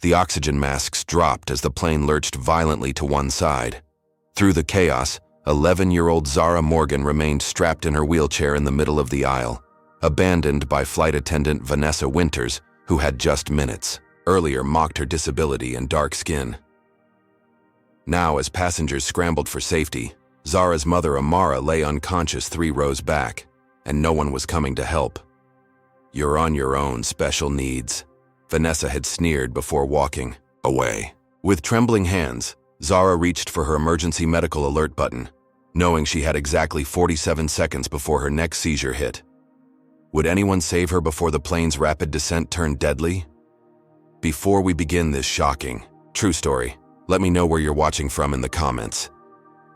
The oxygen masks dropped as the plane lurched violently to one side. Through the chaos, 11-year-old Zara Morgan remained strapped in her wheelchair in the middle of the aisle, abandoned by flight attendant Vanessa Winters, who had just minutes earlier mocked her disability and dark skin. Now, as passengers scrambled for safety, Zara's mother Amara lay unconscious 3 rows back, and no one was coming to help. "You're on your own, special needs," Vanessa had sneered before walking away. With trembling hands, Zara reached for her emergency medical alert button, knowing she had exactly 47 seconds before her next seizure hit. Would anyone save her before the plane's rapid descent turned deadly? Before we begin this shocking, true story, let me know where you're watching from in the comments.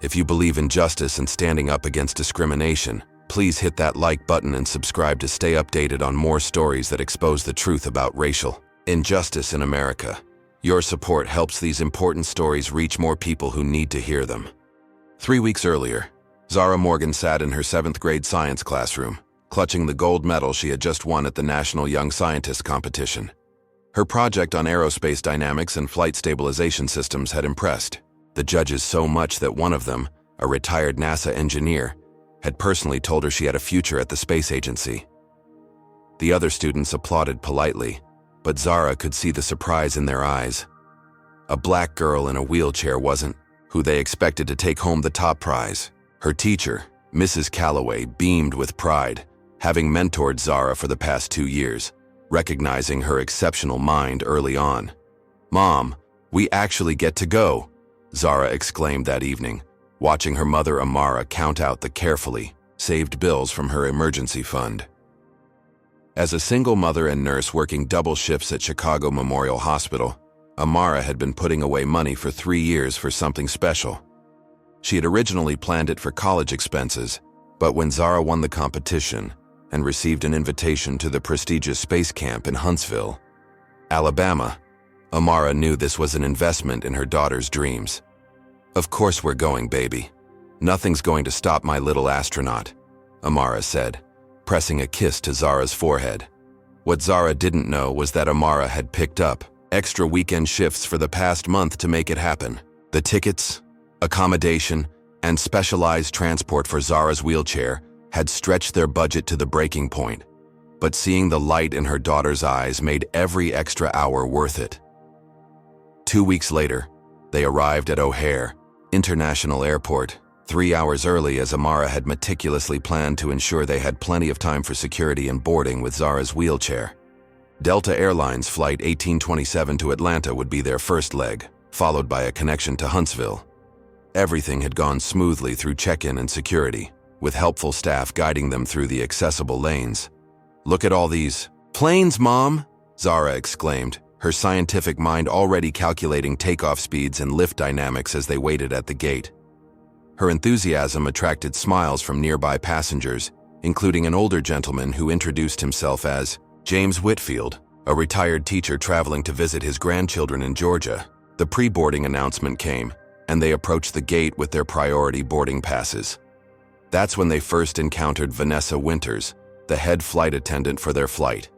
If you believe in justice and standing up against discrimination, please hit that like button and subscribe to stay updated on more stories that expose the truth about racial injustice in America. Your support helps these important stories reach more people who need to hear them. 3 weeks earlier, Zara Morgan sat in her 7th grade science classroom, clutching the gold medal she had just won at the National Young Scientist competition. Her project on aerospace dynamics and flight stabilization systems had impressed the judges so much that one of them, a retired NASA engineer, had personally told her she had a future at the space agency. The other students applauded politely, but Zara could see the surprise in their eyes. A black girl in a wheelchair wasn't who they expected to take home the top prize. Her teacher, Mrs. Calloway, beamed with pride, having mentored Zara for the past 2 years, recognizing her exceptional mind early on. "Mom, we actually get to go," Zara exclaimed that evening, watching her mother Amara count out the carefully saved bills from her emergency fund. As a single mother and nurse working double shifts at Chicago Memorial Hospital, Amara had been putting away money for 3 years for something special. She had originally planned it for college expenses, but when Zara won the competition and received an invitation to the prestigious space camp in Huntsville, Alabama, Amara knew this was an investment in her daughter's dreams. "Of course we're going, baby. Nothing's going to stop my little astronaut," Amara said, pressing a kiss to Zara's forehead. What Zara didn't know was that Amara had picked up extra weekend shifts for the past month to make it happen. The tickets, accommodation, and specialized transport for Zara's wheelchair had stretched their budget to the breaking point, but seeing the light in her daughter's eyes made every extra hour worth it. 2 weeks later, they arrived at O'Hare International Airport, 3 hours early as Amara had meticulously planned to ensure they had plenty of time for security and boarding with Zara's wheelchair. Delta Airlines Flight 1827 to Atlanta would be their first leg, followed by a connection to Huntsville. Everything had gone smoothly through check-in and security, with helpful staff guiding them through the accessible lanes. "Look at all these planes, Mom!" Zara exclaimed, her scientific mind already calculating takeoff speeds and lift dynamics as they waited at the gate. Her enthusiasm attracted smiles from nearby passengers, including an older gentleman who introduced himself as James Whitfield, a retired teacher traveling to visit his grandchildren in Georgia. The pre-boarding announcement came, and they approached the gate with their priority boarding passes. That's when they first encountered Vanessa Winters, the head flight attendant for their flight.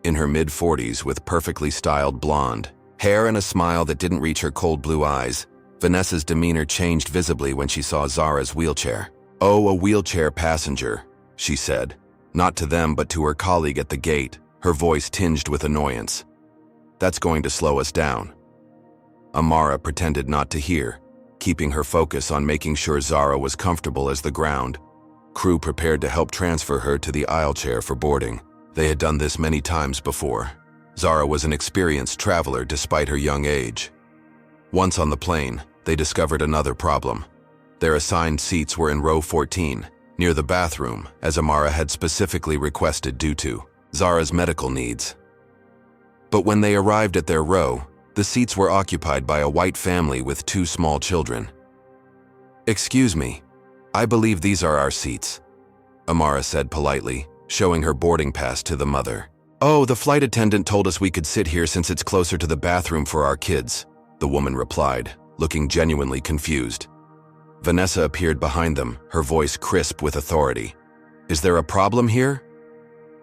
In her mid-40s with perfectly styled blonde hair and a smile that didn't reach her cold blue eyes, Vanessa's demeanor changed visibly when she saw Zara's wheelchair. "Oh, a wheelchair passenger," she said, not to them but to her colleague at the gate, her voice tinged with annoyance. "That's going to slow us down." Amara pretended not to hear, keeping her focus on making sure Zara was comfortable as the ground crew prepared to help transfer her to the aisle chair for boarding. They had done this many times before. Zara was an experienced traveler despite her young age. Once on the plane, they discovered another problem. Their assigned seats were in row 14, near the bathroom, as Amara had specifically requested due to Zara's medical needs. But when they arrived at their row, the seats were occupied by a white family with 2 small children. "Excuse me, I believe these are our seats," Amara said politely, showing her boarding pass to the mother. "Oh, the flight attendant told us we could sit here since it's closer to the bathroom for our kids," the woman replied, looking genuinely confused. Vanessa appeared behind them, her voice crisp with authority. "Is there a problem here?"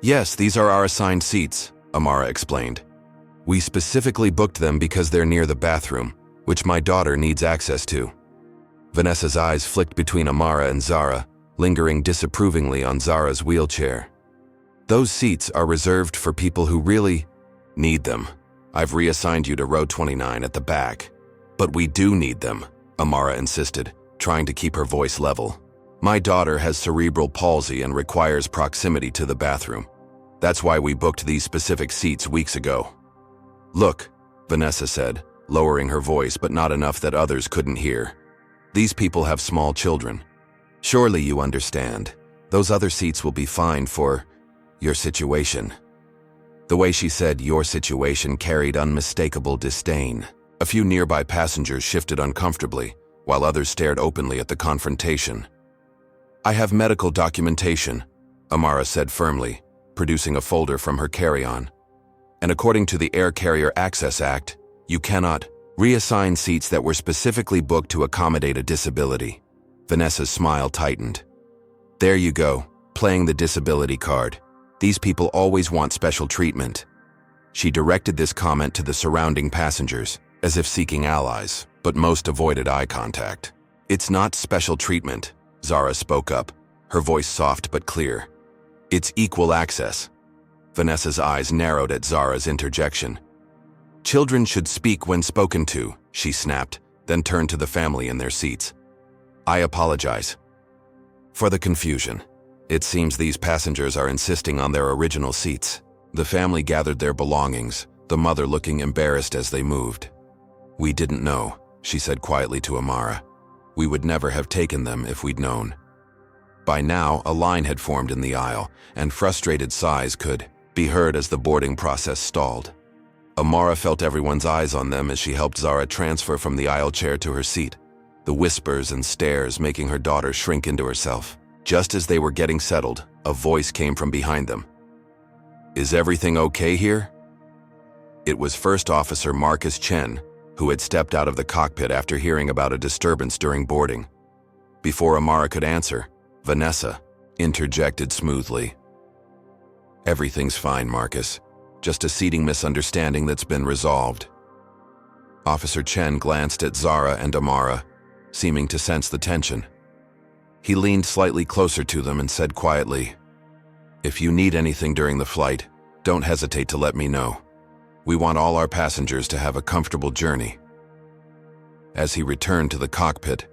"Yes, these are our assigned seats," Amara explained. We specifically booked them because they're near the bathroom, which my daughter needs access to. Vanessa's eyes flicked between Amara and Zara, lingering disapprovingly on Zara's wheelchair. Those seats are reserved for people who really need them. I've reassigned you to row 29 at the back. But we do need them, Amara insisted, trying to keep her voice level. My daughter has cerebral palsy and requires proximity to the bathroom. That's why we booked these specific seats weeks ago. Look, Vanessa said, lowering her voice but not enough that others couldn't hear. These people have small children. Surely you understand. Those other seats will be fine for your situation. The way she said your situation carried unmistakable disdain. A few nearby passengers shifted uncomfortably, while others stared openly at the confrontation. I have medical documentation, Amara said firmly, producing a folder from her carry-on. And according to the Air Carrier Access Act, you cannot reassign seats that were specifically booked to accommodate a disability. Vanessa's smile tightened. There you go, playing the disability card. These people always want special treatment. She directed this comment to the surrounding passengers, as if seeking allies, but most avoided eye contact. It's not special treatment, Zara spoke up, her voice soft but clear. It's equal access. Vanessa's eyes narrowed at Zara's interjection. Children should speak when spoken to, she snapped, then turned to the family in their seats. I apologize for the confusion. It seems these passengers are insisting on their original seats. The family gathered their belongings, the mother looking embarrassed as they moved. We didn't know, she said quietly to Amara. We would never have taken them if we'd known. By now, a line had formed in the aisle, and frustrated sighs could be heard as the boarding process stalled. Amara felt everyone's eyes on them as she helped Zara transfer from the aisle chair to her seat, the whispers and stares making her daughter shrink into herself. Just as they were getting settled, a voice came from behind them. Is everything okay here? It was First Officer Marcus Chen, who had stepped out of the cockpit after hearing about a disturbance during boarding. Before Amara could answer, Vanessa interjected smoothly. Everything's fine, Marcus. Just a seating misunderstanding that's been resolved. Officer Chen glanced at Zara and Amara, seeming to sense the tension. He leaned slightly closer to them and said quietly, If you need anything during the flight, don't hesitate to let me know. We want all our passengers to have a comfortable journey. As he returned to the cockpit,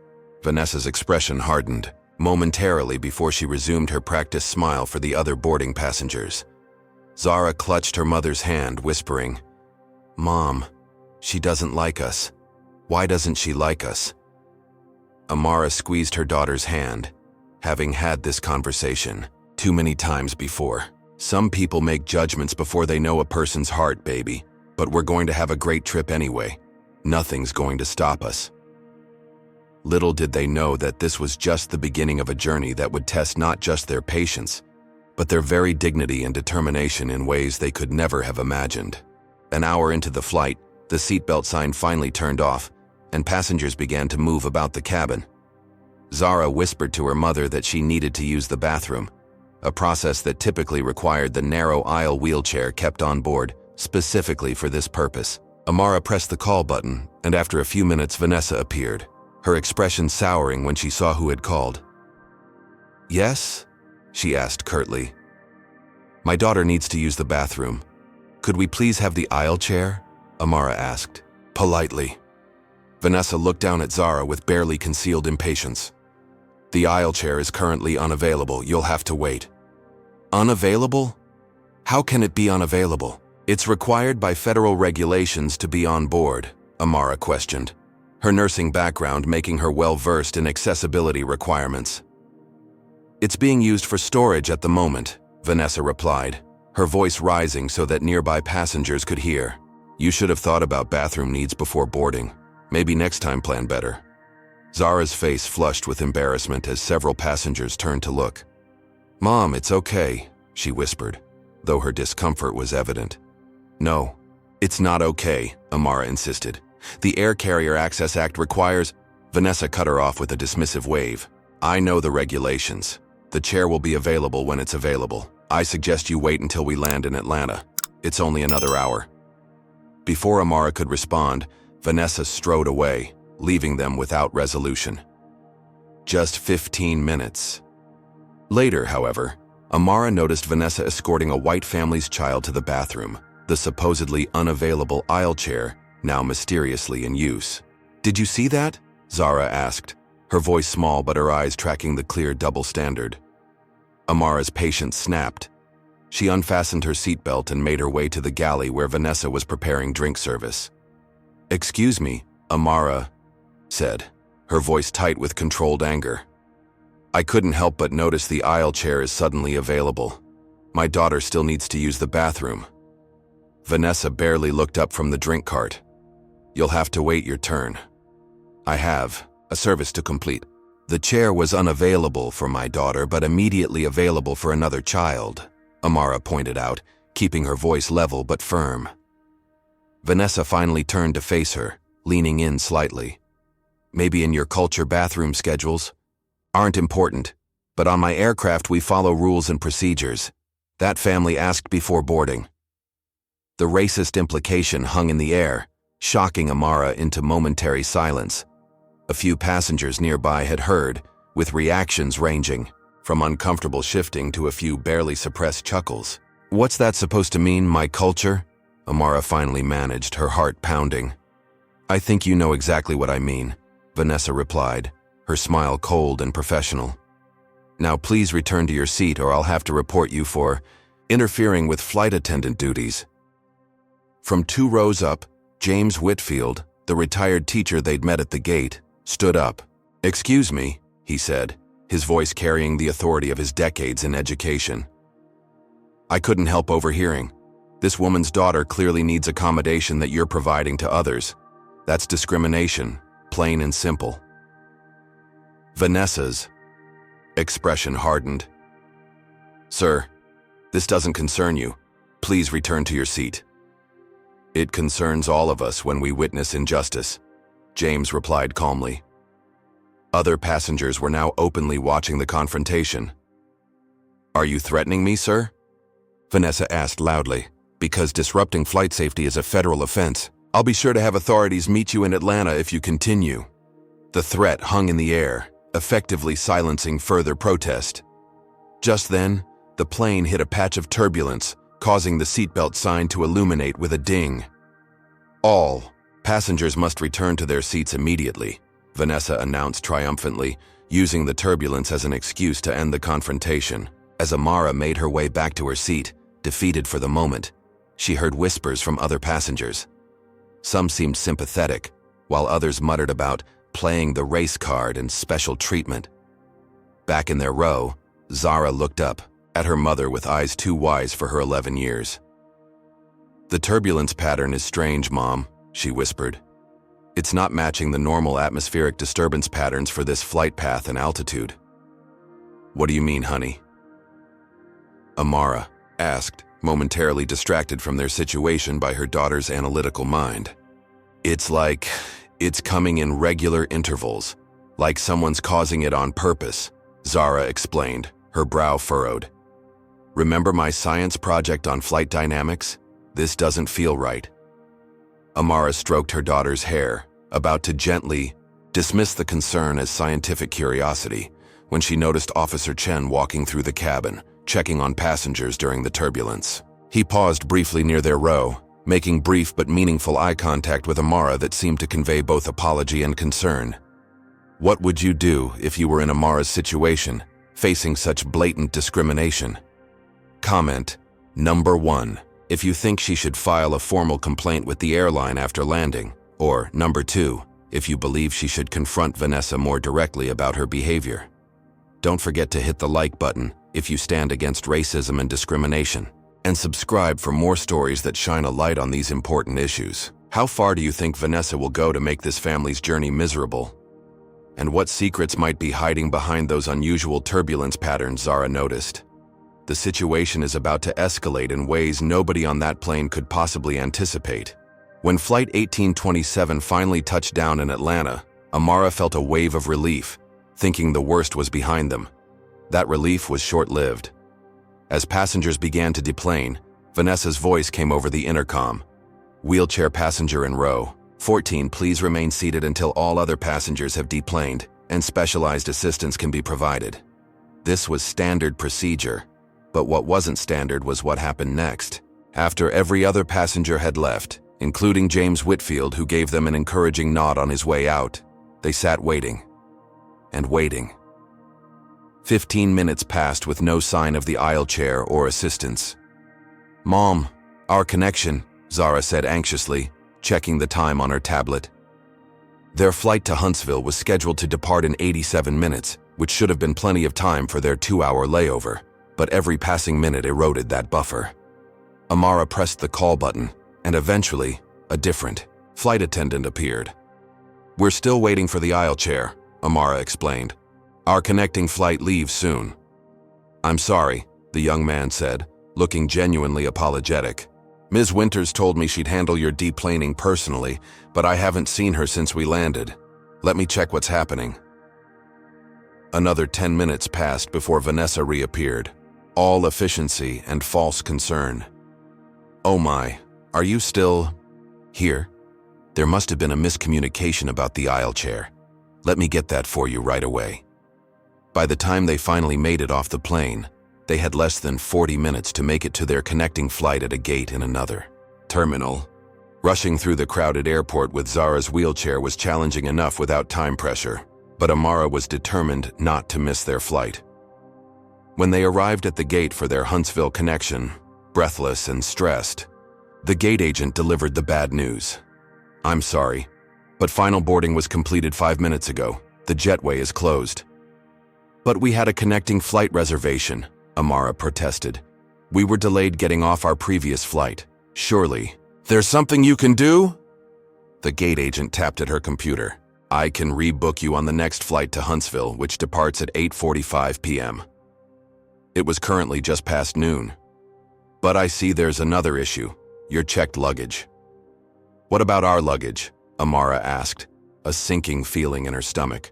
Vanessa's expression hardened, momentarily before she resumed her practiced smile for the other boarding passengers. Zara clutched her mother's hand, whispering, Mom, she doesn't like us. Why doesn't she like us? Amara squeezed her daughter's hand, having had this conversation too many times before. Some people make judgments before they know a person's heart, baby, but we're going to have a great trip anyway. Nothing's going to stop us. Little did they know that this was just the beginning of a journey that would test not just their patience, but their very dignity and determination in ways they could never have imagined. An hour into the flight, the seatbelt sign finally turned off, and passengers began to move about the cabin. Zara whispered to her mother that she needed to use the bathroom, a process that typically required the narrow aisle wheelchair kept on board, specifically for this purpose. Amara pressed the call button, and after a few minutes Vanessa appeared, her expression souring when she saw who had called. Yes? She asked curtly. My daughter needs to use the bathroom. Could we please have the aisle chair? Amara asked, politely. Vanessa looked down at Zara with barely concealed impatience. The aisle chair is currently unavailable. You'll have to wait. Unavailable? How can it be unavailable? It's required by federal regulations to be on board, Amara questioned, her nursing background making her well-versed in accessibility requirements. It's being used for storage at the moment, Vanessa replied, her voice rising so that nearby passengers could hear. You should have thought about bathroom needs before boarding. Maybe next time plan better. Zara's face flushed with embarrassment as several passengers turned to look. Mom, it's okay, she whispered, though her discomfort was evident. No, it's not okay, Amara insisted. The Air Carrier Access Act requires… Vanessa cut her off with a dismissive wave. I know the regulations. The chair will be available when it's available. I suggest you wait until we land in Atlanta. It's only another hour. Before Amara could respond, Vanessa strode away, leaving them without resolution. Just 15 minutes. Later, however, Amara noticed Vanessa escorting a white family's child to the bathroom, the supposedly unavailable aisle chair now mysteriously in use. "Did you see that?" Zara asked, her voice small but her eyes tracking the clear double standard. Amara's patience snapped. She unfastened her seatbelt and made her way to the galley where Vanessa was preparing drink service. "Excuse me," Amara said, her voice tight with controlled anger. "I couldn't help but notice the aisle chair is suddenly available. My daughter still needs to use the bathroom." Vanessa barely looked up from the drink cart. "You'll have to wait your turn. I have a service to complete. The chair was unavailable for my daughter, but immediately available for another child," Amara pointed out, keeping her voice level but firm. Vanessa finally turned to face her, leaning in slightly. "Maybe in your culture bathroom schedules aren't important, but on my aircraft we follow rules and procedures. That family asked before boarding." The racist implication hung in the air, shocking Amara into momentary silence. A few passengers nearby had heard, with reactions ranging from uncomfortable shifting to a few barely suppressed chuckles. "What's that supposed to mean, my culture?" Amara finally managed, her heart pounding. "I think you know exactly what I mean," Vanessa replied, her smile cold and professional. "Now please return to your seat or I'll have to report you for interfering with flight attendant duties." From 2 rows up, James Whitfield, the retired teacher they'd met at the gate, stood up. "Excuse me," he said, his voice carrying the authority of his decades in education. "I couldn't help overhearing. This woman's daughter clearly needs accommodation that you're providing to others. That's discrimination, plain and simple." Vanessa's expression hardened. "Sir, this doesn't concern you. Please return to your seat." "It concerns all of us when we witness injustice," James replied calmly. Other passengers were now openly watching the confrontation. "Are you threatening me, sir?" Vanessa asked loudly. "Because disrupting flight safety is a federal offense. I'll be sure to have authorities meet you in Atlanta if you continue." The threat hung in the air, effectively silencing further protest. Just then, the plane hit a patch of turbulence, causing the seatbelt sign to illuminate with a ding. "All passengers must return to their seats immediately," Vanessa announced triumphantly, using the turbulence as an excuse to end the confrontation. As Amara made her way back to her seat, defeated for the moment, she heard whispers from other passengers. Some seemed sympathetic, while others muttered about playing the race card and special treatment. Back in their row, Zara looked up at her mother with eyes too wise for her 11 years. "The turbulence pattern is strange, Mom," she whispered. "It's not matching the normal atmospheric disturbance patterns for this flight path and altitude." "What do you mean, honey?" Amara asked, momentarily distracted from their situation by her daughter's analytical mind. It's coming in regular intervals, like someone's causing it on purpose," Zara explained, her brow furrowed. "Remember my science project on flight dynamics? This doesn't feel right." Amara stroked her daughter's hair, about to gently dismiss the concern as scientific curiosity, when she noticed Officer Chen walking through the cabin, checking on passengers during the turbulence. He paused briefly near their row, making brief but meaningful eye contact with Amara that seemed to convey both apology and concern. "What would you do if you were in Amara's situation, facing such blatant discrimination?" Comment: Number 1. If you think she should file a formal complaint with the airline after landing. Or, Number 2, if you believe she should confront Vanessa more directly about her behavior. Don't forget to hit the like button if you stand against racism and discrimination. And subscribe for more stories that shine a light on these important issues. How far do you think Vanessa will go to make this family's journey miserable? And what secrets might be hiding behind those unusual turbulence patterns Zara noticed? The situation is about to escalate in ways nobody on that plane could possibly anticipate. When Flight 1827 finally touched down in Atlanta, Amara felt a wave of relief, thinking the worst was behind them. That relief was short-lived. As passengers began to deplane, Vanessa's voice came over the intercom. Wheelchair passenger in row 14, please remain seated until all other passengers have deplaned and specialized assistance can be provided. This was standard procedure, but what wasn't standard was what happened next. After every other passenger had left, including James Whitfield, who gave them an encouraging nod on his way out, they sat waiting and waiting. 15 minutes passed with no sign of the aisle chair or assistance. "Mom, our connection," Zara said anxiously, checking the time on her tablet. Their flight to Huntsville was scheduled to depart in 87 minutes, which should have been plenty of time for their 2-hour layover, but every passing minute eroded that buffer. Amara pressed the call button, and eventually, a different flight attendant appeared. "We're still waiting for the aisle chair," Amara explained. "Our connecting flight leaves soon." "I'm sorry," the young man said, looking genuinely apologetic. "Ms. Winters told me she'd handle your deplaning personally, but I haven't seen her since we landed. Let me check what's happening." Another 10 minutes passed before Vanessa reappeared, all efficiency and false concern. "Oh my, are you still here? There must have been a miscommunication about the aisle chair. Let me get that for you right away." By the time they finally made it off the plane, they had less than 40 minutes to make it to their connecting flight at a gate in another terminal. Rushing through the crowded airport with Zara's wheelchair was challenging enough without time pressure, but Amara was determined not to miss their flight. When they arrived at the gate for their Huntsville connection, breathless and stressed, the gate agent delivered the bad news. "I'm sorry, but final boarding was completed 5 minutes ago. The jetway is closed." "But we had a connecting flight reservation," Amara protested. "We were delayed getting off our previous flight. Surely, there's something you can do?" The gate agent tapped at her computer. "I can rebook you on the next flight to Huntsville, which departs at 8:45 p.m. It was currently just past noon. But I see there's another issue, your checked luggage." "What about our luggage?" Amara asked, a sinking feeling in her stomach.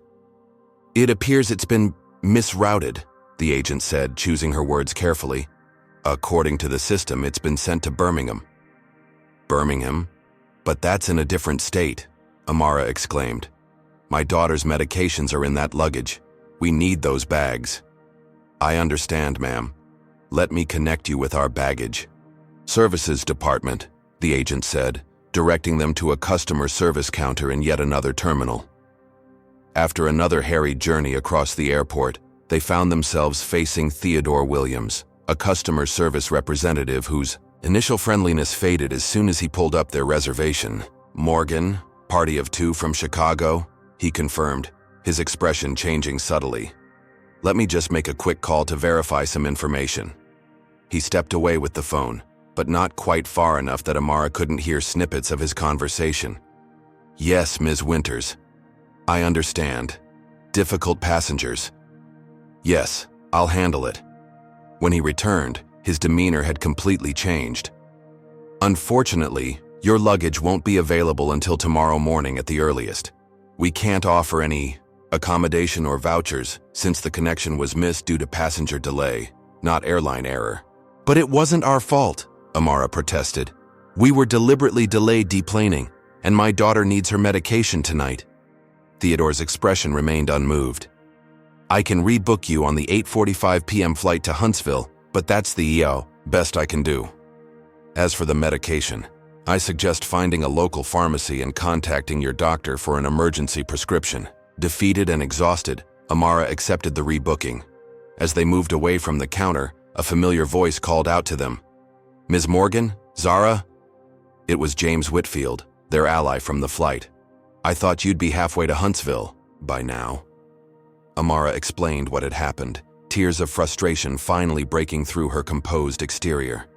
"It appears it's been misrouted," the agent said, choosing her words carefully. "According to the system, it's been sent to Birmingham." "Birmingham? But that's in a different state," Amara exclaimed. "My daughter's medications are in that luggage. We need those bags." "I understand, ma'am. Let me connect you with our baggage services department," the agent said, directing them to a customer service counter in yet another terminal. After another harried journey across the airport, they found themselves facing Theodore Williams, a customer service representative whose initial friendliness faded as soon as he pulled up their reservation. "Morgan, party of 2 from Chicago," he confirmed, his expression changing subtly. "Let me just make a quick call to verify some information." He stepped away with the phone, but not quite far enough that Amara couldn't hear snippets of his conversation. "Yes, Ms. Winters. I understand. Difficult passengers. Yes, I'll handle it." When he returned, his demeanor had completely changed. "Unfortunately, your luggage won't be available until tomorrow morning at the earliest. We can't offer any accommodation or vouchers since the connection was missed due to passenger delay, not airline error." "But it wasn't our fault," Amara protested. "We were deliberately delayed deplaning, and my daughter needs her medication tonight." Theodore's expression remained unmoved. "I can rebook you on the 8:45 p.m. flight to Huntsville, but that's the best I can do. As for the medication, I suggest finding a local pharmacy and contacting your doctor for an emergency prescription." Defeated and exhausted, Amara accepted the rebooking. As they moved away from the counter, a familiar voice called out to them. "Ms. Morgan? Zara?" It was James Whitfield, their ally from the flight. "I thought you'd be halfway to Huntsville by now." Amara explained what had happened, tears of frustration finally breaking through her composed exterior.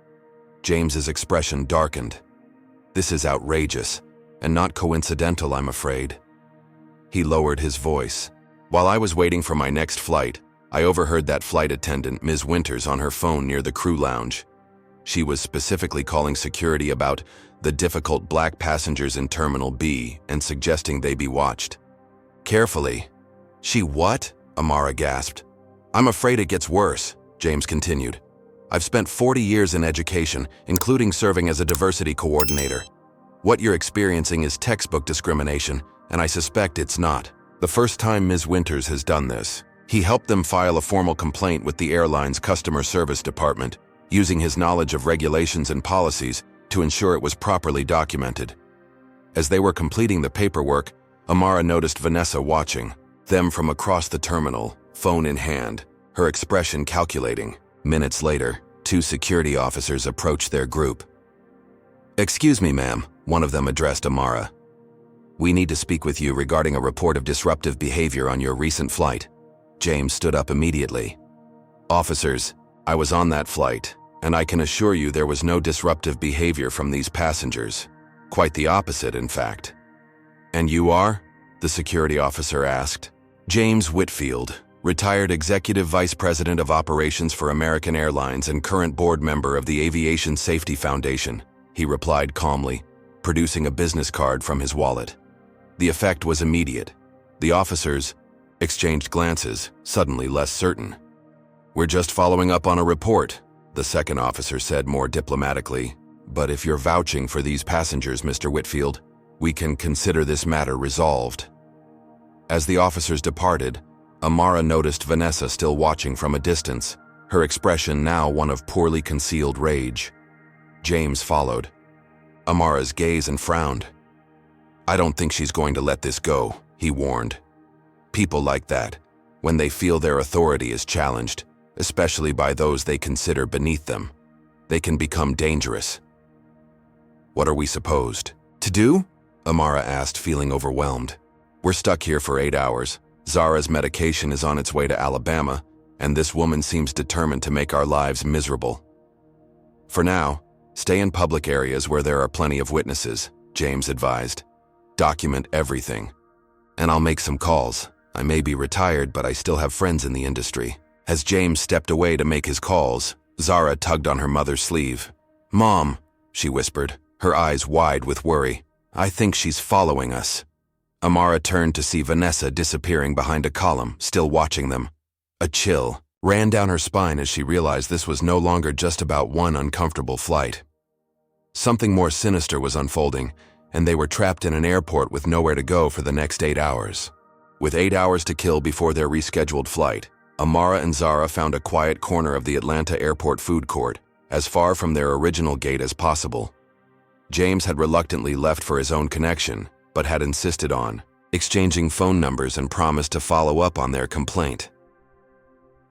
James's expression darkened. "This is outrageous, and not coincidental, I'm afraid." He lowered his voice. "While I was waiting for my next flight, I overheard that flight attendant, Ms. Winters, on her phone near the crew lounge. She was specifically calling security about the difficult black passengers in Terminal B and suggesting they be watched carefully." "She what?" Amara gasped. "I'm afraid it gets worse," James continued. "I've spent 40 years in education, including serving as a diversity coordinator. What you're experiencing is textbook discrimination, and I suspect it's not. The first time Ms. Winters has done this, he helped them file a formal complaint with the airline's customer service department, using his knowledge of regulations and policies to ensure it was properly documented. As they were completing the paperwork, Amara noticed Vanessa watching them from across the terminal, phone in hand, her expression calculating. Minutes later, 2 security officers approached their group. "Excuse me, ma'am," one of them addressed Amara. "We need to speak with you regarding a report of disruptive behavior on your recent flight." James stood up immediately. "Officers, I was on that flight, and I can assure you there was no disruptive behavior from these passengers. Quite the opposite, in fact." "And you are?" the security officer asked. "James Whitfield, retired Executive Vice President of Operations for American Airlines and current board member of the Aviation Safety Foundation," he replied calmly, producing a business card from his wallet. The effect was immediate. The officers exchanged glances, suddenly less certain. "We're just following up on a report," the second officer said more diplomatically. "But if you're vouching for these passengers, Mr. Whitfield, we can consider this matter resolved." As the officers departed, Amara noticed Vanessa still watching from a distance, her expression now one of poorly concealed rage. James followed Amara's gaze and frowned. "I don't think she's going to let this go," he warned. "People like that, when they feel their authority is challenged, especially by those they consider beneath them, they can become dangerous." "What are we supposed to do?" Amara asked, feeling overwhelmed. "We're stuck here for 8 hours. Zara's medication is on its way to Alabama, and this woman seems determined to make our lives miserable. For now, stay in public areas where there are plenty of witnesses," James advised. "Document everything. And I'll make some calls. I may be retired, but I still have friends in the industry." As James stepped away to make his calls, Zara tugged on her mother's sleeve. "Mom," she whispered, her eyes wide with worry, "I think she's following us." Amara turned to see Vanessa disappearing behind a column, still watching them. A chill ran down her spine as she realized this was no longer just about one uncomfortable flight. Something more sinister was unfolding, and they were trapped in an airport with nowhere to go for the next 8 hours. With 8 hours to kill before their rescheduled flight, Amara and Zara found a quiet corner of the Atlanta airport food court, as far from their original gate as possible. James had reluctantly left for his own connection, but had insisted on exchanging phone numbers and promised to follow up on their complaint.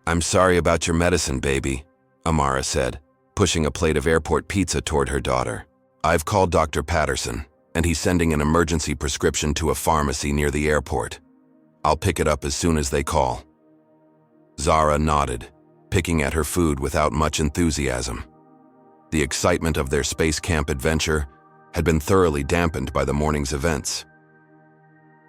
"I'm sorry about your medicine, baby," Amara said, pushing a plate of airport pizza toward her daughter. "I've called Dr. Patterson, and he's sending an emergency prescription to a pharmacy near the airport. I'll pick it up as soon as they call." Zara nodded, picking at her food without much enthusiasm. The excitement of their space camp adventure had been thoroughly dampened by the morning's events.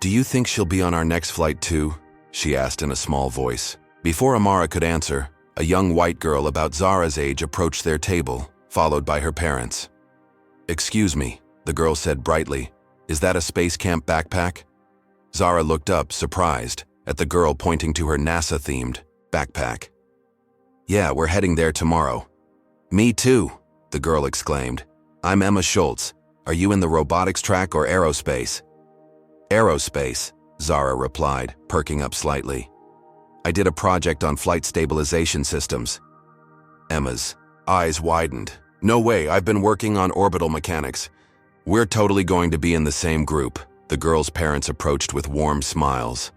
"Do you think she'll be on our next flight too?" she asked in a small voice. Before Amara could answer, a young white girl about Zara's age approached their table, followed by her parents. "Excuse me," the girl said brightly. "Is that a space camp backpack?" Zara looked up, surprised, at the girl pointing to her NASA-themed backpack. "Yeah, we're heading there tomorrow." "Me too," the girl exclaimed. "I'm Emma Schultz. Are you in the robotics track or aerospace?" "Aerospace," Zara replied, perking up slightly. "I did a project on flight stabilization systems." Emma's eyes widened. "No way, I've been working on orbital mechanics." "We're totally going to be in the same group," the girl's parents approached with warm smiles.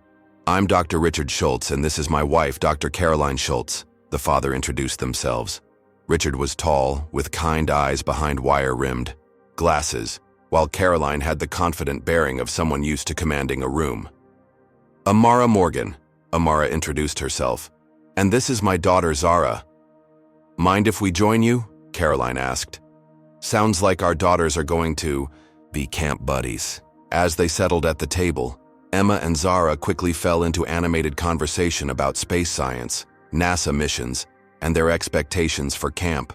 "I'm Dr. Richard Schultz, and this is my wife, Dr. Caroline Schultz," the father introduced themselves. Richard was tall, with kind eyes behind wire-rimmed glasses, while Caroline had the confident bearing of someone used to commanding a room. "Zara Morgan," Amara introduced herself. "And this is my daughter, Zara." "Mind if we join you?" Caroline asked. "Sounds like our daughters are going to be camp buddies." As they settled at the table, Emma and Zara quickly fell into animated conversation about space science, NASA missions, and their expectations for camp.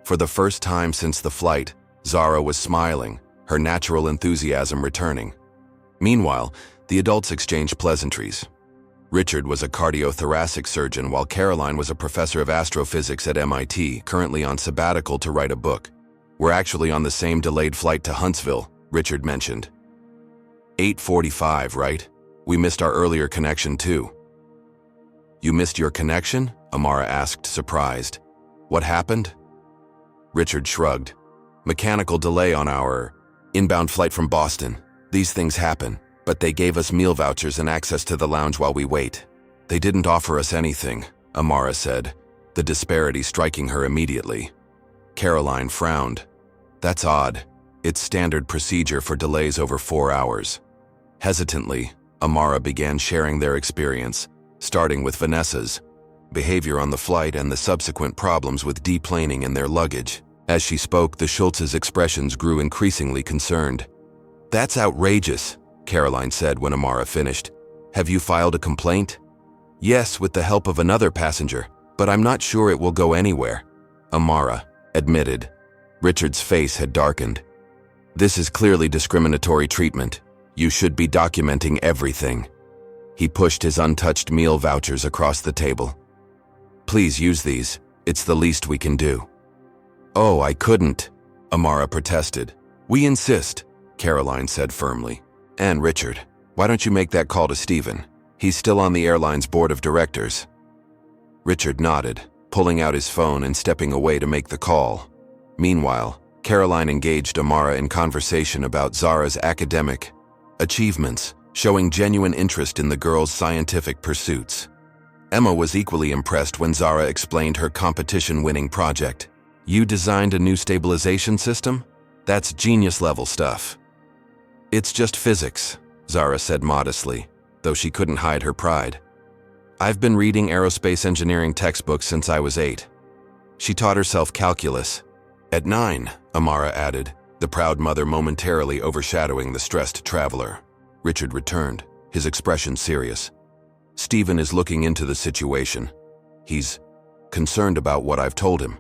For the first time since the flight, Zara was smiling, her natural enthusiasm returning. Meanwhile, the adults exchanged pleasantries. Richard was a cardiothoracic surgeon, while Caroline was a professor of astrophysics at MIT, currently on sabbatical to write a book. We're actually on the same delayed flight to Huntsville, Richard mentioned. 8:45, right? We missed our earlier connection too. You missed your connection? Amara asked, surprised. What happened? Richard shrugged. Mechanical delay on our inbound flight from Boston. These things happen, but they gave us meal vouchers and access to the lounge while we wait. They didn't offer us anything, Amara said, the disparity striking her immediately. Caroline frowned. That's odd. It's standard procedure for delays over 4 hours. Hesitantly, Amara began sharing their experience, starting with Vanessa's behavior on the flight and the subsequent problems with deplaning in their luggage. As she spoke, the Schultzes' expressions grew increasingly concerned. That's outrageous, Caroline said when Amara finished. Have you filed a complaint? Yes, with the help of another passenger, but I'm not sure it will go anywhere, Amara admitted. Richard's face had darkened. This is clearly discriminatory treatment. You should be documenting everything. He pushed his untouched meal vouchers across the table. Please use these. It's the least we can do. Oh, I couldn't, Amara protested. We insist, Caroline said firmly. And Richard, why don't you make that call to Stephen? He's still on the airline's board of directors. Richard nodded, pulling out his phone and stepping away to make the call. Meanwhile, Caroline engaged Amara in conversation about Zara's academic achievements, showing genuine interest in the girl's scientific pursuits. Emma was equally impressed when Zara explained her competition-winning project. You designed a new stabilization system? That's genius-level stuff. It's just physics, Zara said modestly, though she couldn't hide her pride. I've been reading aerospace engineering textbooks since I was 8. She taught herself calculus. At 9, Amara added, the proud mother momentarily overshadowing the stressed traveler. Richard returned, his expression serious. Stephen is looking into the situation. He's concerned about what I've told him.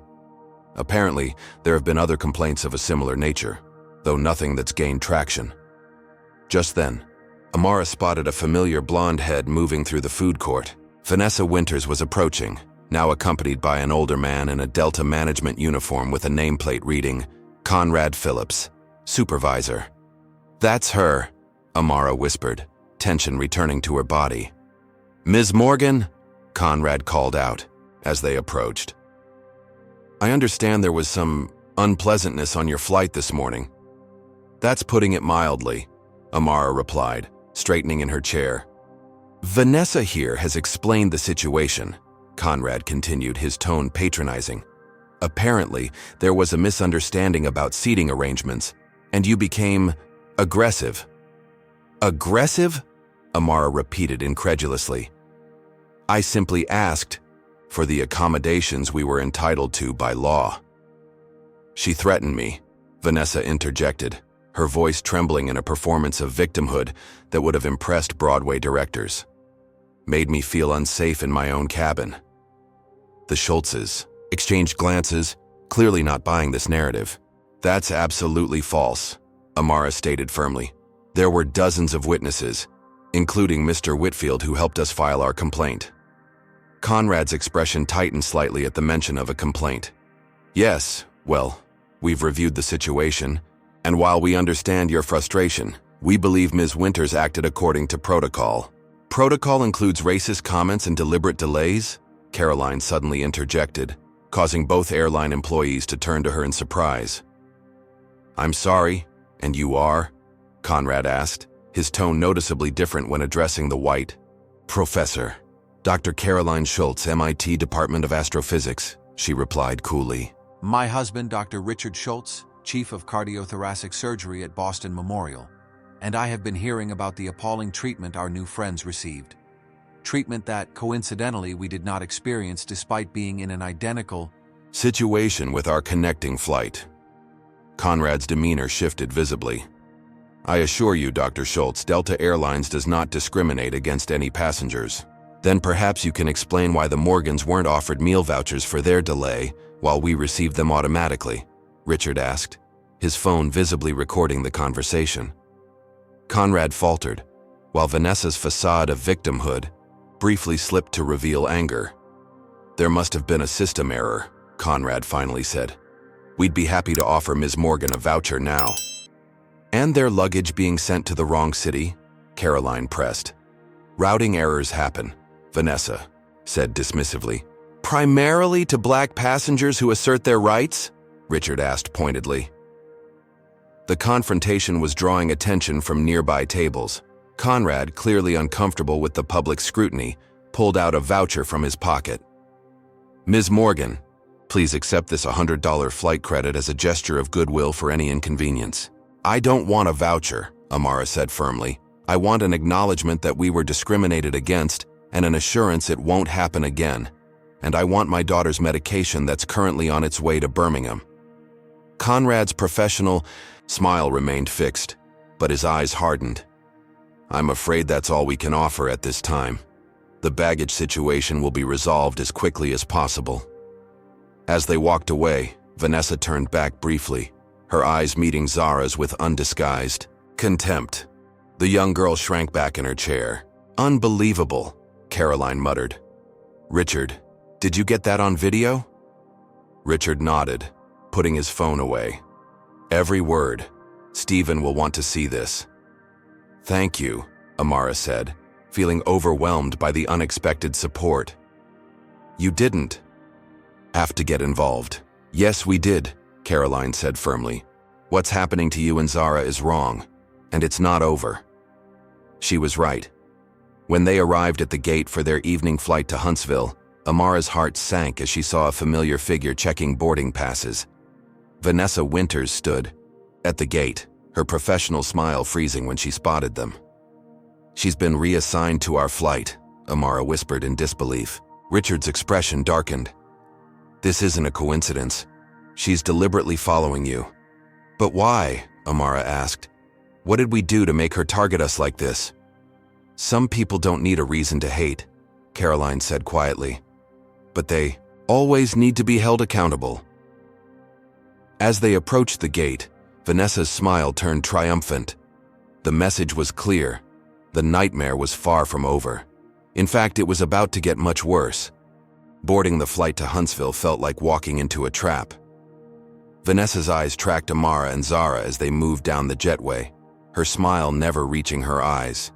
Apparently, there have been other complaints of a similar nature, though nothing that's gained traction. Just then, Amara spotted a familiar blonde head moving through the food court. Vanessa Winters was approaching, now accompanied by an older man in a Delta management uniform with a nameplate reading, Conrad Phillips, Supervisor. That's her, Amara whispered, tension returning to her body. Ms. Morgan, Conrad called out as they approached. I understand there was some unpleasantness on your flight this morning. That's putting it mildly, Amara replied, straightening in her chair. Vanessa here has explained the situation, Conrad continued, his tone patronizing. Apparently, there was a misunderstanding about seating arrangements, and you became aggressive. Aggressive? Amara repeated incredulously. I simply asked for the accommodations we were entitled to by law. She threatened me, Vanessa interjected, her voice trembling in a performance of victimhood that would have impressed Broadway directors. Made me feel unsafe in my own cabin. The Schultzes exchanged glances, clearly not buying this narrative. That's absolutely false, Amara stated firmly. There were dozens of witnesses, including Mr. Whitfield, who helped us file our complaint. Conrad's expression tightened slightly at the mention of a complaint. Yes, well, we've reviewed the situation, and while we understand your frustration, we believe Ms. Winters acted according to protocol. Protocol includes racist comments and deliberate delays? Caroline suddenly interjected, causing both airline employees to turn to her in surprise. I'm sorry, and you are? Conrad asked, his tone noticeably different when addressing the white professor. Dr. Caroline Schultz, MIT Department of Astrophysics, she replied coolly. My husband, Dr. Richard Schultz, Chief of Cardiothoracic Surgery at Boston Memorial, and I have been hearing about the appalling treatment our new friends received. Treatment that, coincidentally, we did not experience despite being in an identical situation with our connecting flight. Conrad's demeanor shifted visibly. I assure you, Dr. Schultz, Delta Airlines does not discriminate against any passengers. Then perhaps you can explain why the Morgans weren't offered meal vouchers for their delay while we received them automatically, Richard asked, his phone visibly recording the conversation. Conrad faltered, while Vanessa's facade of victimhood briefly slipped to reveal anger. There must have been a system error, Conrad finally said. We'd be happy to offer Ms. Morgan a voucher now. And their luggage being sent to the wrong city? Caroline pressed. Routing errors happen, Vanessa said dismissively. Primarily to black passengers who assert their rights? Richard asked pointedly. The confrontation was drawing attention from nearby tables. Conrad, clearly uncomfortable with the public scrutiny, pulled out a voucher from his pocket. Ms. Morgan, please accept this $100 flight credit as a gesture of goodwill for any inconvenience. I don't want a voucher, Amara said firmly. I want an acknowledgement that we were discriminated against and an assurance it won't happen again. And I want my daughter's medication that's currently on its way to Birmingham. Conrad's professional smile remained fixed, but his eyes hardened. I'm afraid that's all we can offer at this time. The baggage situation will be resolved as quickly as possible. As they walked away, Vanessa turned back briefly, her eyes meeting Zara's with undisguised contempt. The young girl shrank back in her chair. Unbelievable, Caroline muttered. Richard, did you get that on video? Richard nodded, putting his phone away. Every word. Stephen will want to see this. Thank you, Amara said, feeling overwhelmed by the unexpected support. You didn't have to get involved. Yes, we did, Caroline said firmly. What's happening to you and Zara is wrong, and it's not over. She was right. When they arrived at the gate for their evening flight to Huntsville, Amara's heart sank as she saw a familiar figure checking boarding passes. Vanessa Winters stood at the gate, her professional smile freezing when she spotted them. She's been reassigned to our flight, Amara whispered in disbelief. Richard's expression darkened. This isn't a coincidence. She's deliberately following you. But why? Amara asked. What did we do to make her target us like this? Some people don't need a reason to hate, Caroline said quietly. But they always need to be held accountable. As they approached the gate, Vanessa's smile turned triumphant. The message was clear. The nightmare was far from over. In fact, it was about to get much worse. Boarding the flight to Huntsville felt like walking into a trap. Vanessa's eyes tracked Amara and Zara as they moved down the jetway, her smile never reaching her eyes.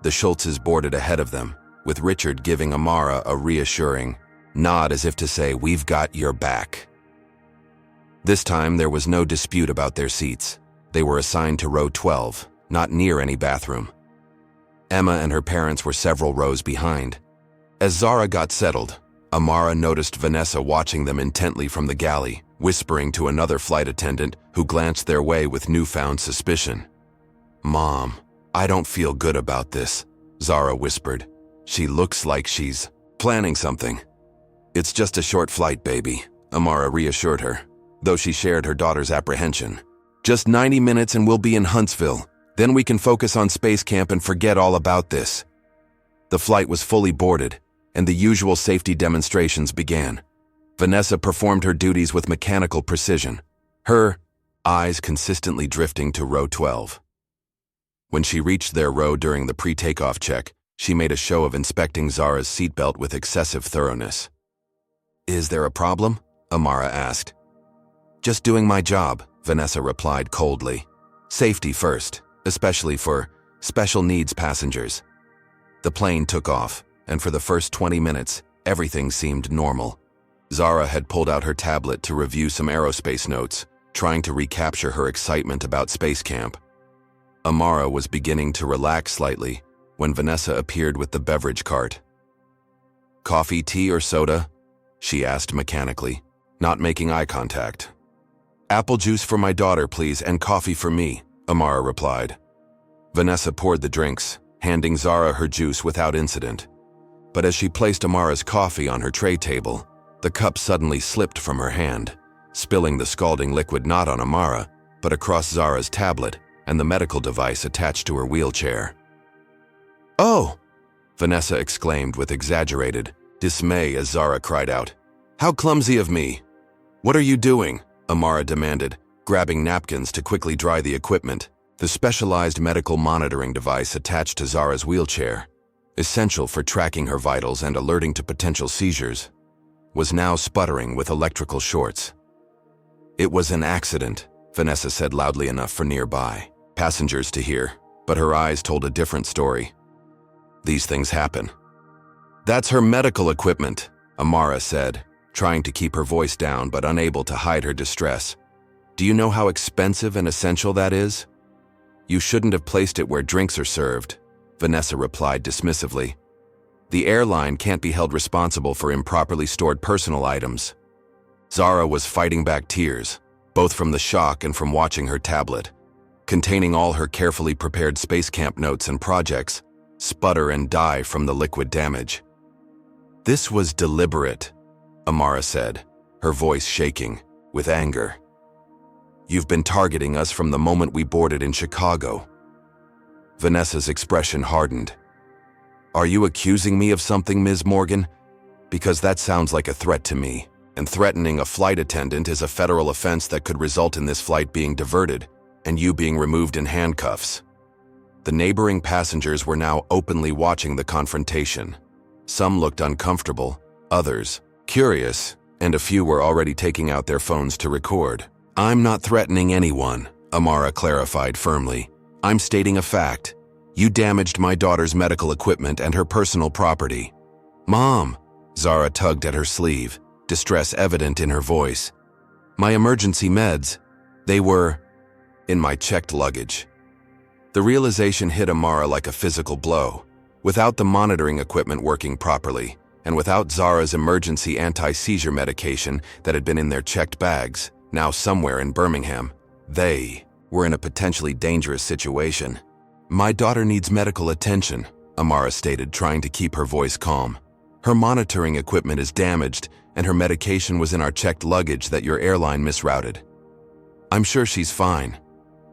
The Schultzes boarded ahead of them, with Richard giving Amara a reassuring nod as if to say, "We've got your back." This time, there was no dispute about their seats. They were assigned to row 12, not near any bathroom. Emma and her parents were several rows behind. As Zara got settled, Amara noticed Vanessa watching them intently from the galley, whispering to another flight attendant who glanced their way with newfound suspicion. "Mom, I don't feel good about this," Zara whispered. "She looks like she's planning something." "It's just a short flight, baby," Amara reassured her, though she shared her daughter's apprehension. "Just 90 minutes and we'll be in Huntsville. Then we can focus on space camp and forget all about this." The flight was fully boarded, and the usual safety demonstrations began. Vanessa performed her duties with mechanical precision, her eyes consistently drifting to row 12. When she reached their row during the pre-takeoff check, she made a show of inspecting Zara's seatbelt with excessive thoroughness. "Is there a problem?" Amara asked. "Just doing my job," Vanessa replied coldly. "Safety first, especially for special needs passengers." The plane took off, and for the first 20 minutes, everything seemed normal. Zara had pulled out her tablet to review some aerospace notes, trying to recapture her excitement about space camp. Amara was beginning to relax slightly when Vanessa appeared with the beverage cart. "Coffee, tea, or soda?" she asked mechanically, not making eye contact. "Apple juice for my daughter, please, and coffee for me," Amara replied. Vanessa poured the drinks, handing Zara her juice without incident. But as she placed Amara's coffee on her tray table, the cup suddenly slipped from her hand, spilling the scalding liquid not on Amara, but across Zara's tablet and the medical device attached to her wheelchair. "Oh!" Vanessa exclaimed with exaggerated dismay as Zara cried out. "How clumsy of me!" "What are you doing?" Amara demanded, grabbing napkins to quickly dry the equipment, the specialized medical monitoring device attached to Zara's wheelchair, essential for tracking her vitals and alerting to potential seizures, was now sputtering with electrical shorts. It was an accident, Vanessa said loudly enough for nearby passengers to hear, but her eyes told a different story. These things happen. That's her medical equipment, Amara said, trying to keep her voice down but unable to hide her distress. Do you know how expensive and essential that is? You shouldn't have placed it where drinks are served, Vanessa replied dismissively. The airline can't be held responsible for improperly stored personal items. Zara was fighting back tears, both from the shock and from watching her tablet, containing all her carefully prepared space camp notes and projects, sputter and die from the liquid damage. This was deliberate, Amara said, her voice shaking with anger. You've been targeting us from the moment we boarded in Chicago. Vanessa's expression hardened. Are you accusing me of something, Ms. Morgan? Because that sounds like a threat to me, and threatening a flight attendant is a federal offense that could result in this flight being diverted and you being removed in handcuffs. The neighboring passengers were now openly watching the confrontation. Some looked uncomfortable, others curious, and a few were already taking out their phones to record. I'm not threatening anyone, Amara clarified firmly. I'm stating a fact. You damaged my daughter's medical equipment and her personal property. Mom, Zara tugged at her sleeve, distress evident in her voice. My emergency meds, they were in my checked luggage. The realization hit Amara like a physical blow. Without the monitoring equipment working properly, and without Zara's emergency anti-seizure medication that had been in their checked bags, now somewhere in Birmingham, they were in a potentially dangerous situation. My daughter needs medical attention, Amara stated, trying to keep her voice calm. Her monitoring equipment is damaged, and her medication was in our checked luggage that your airline misrouted. I'm sure she's fine,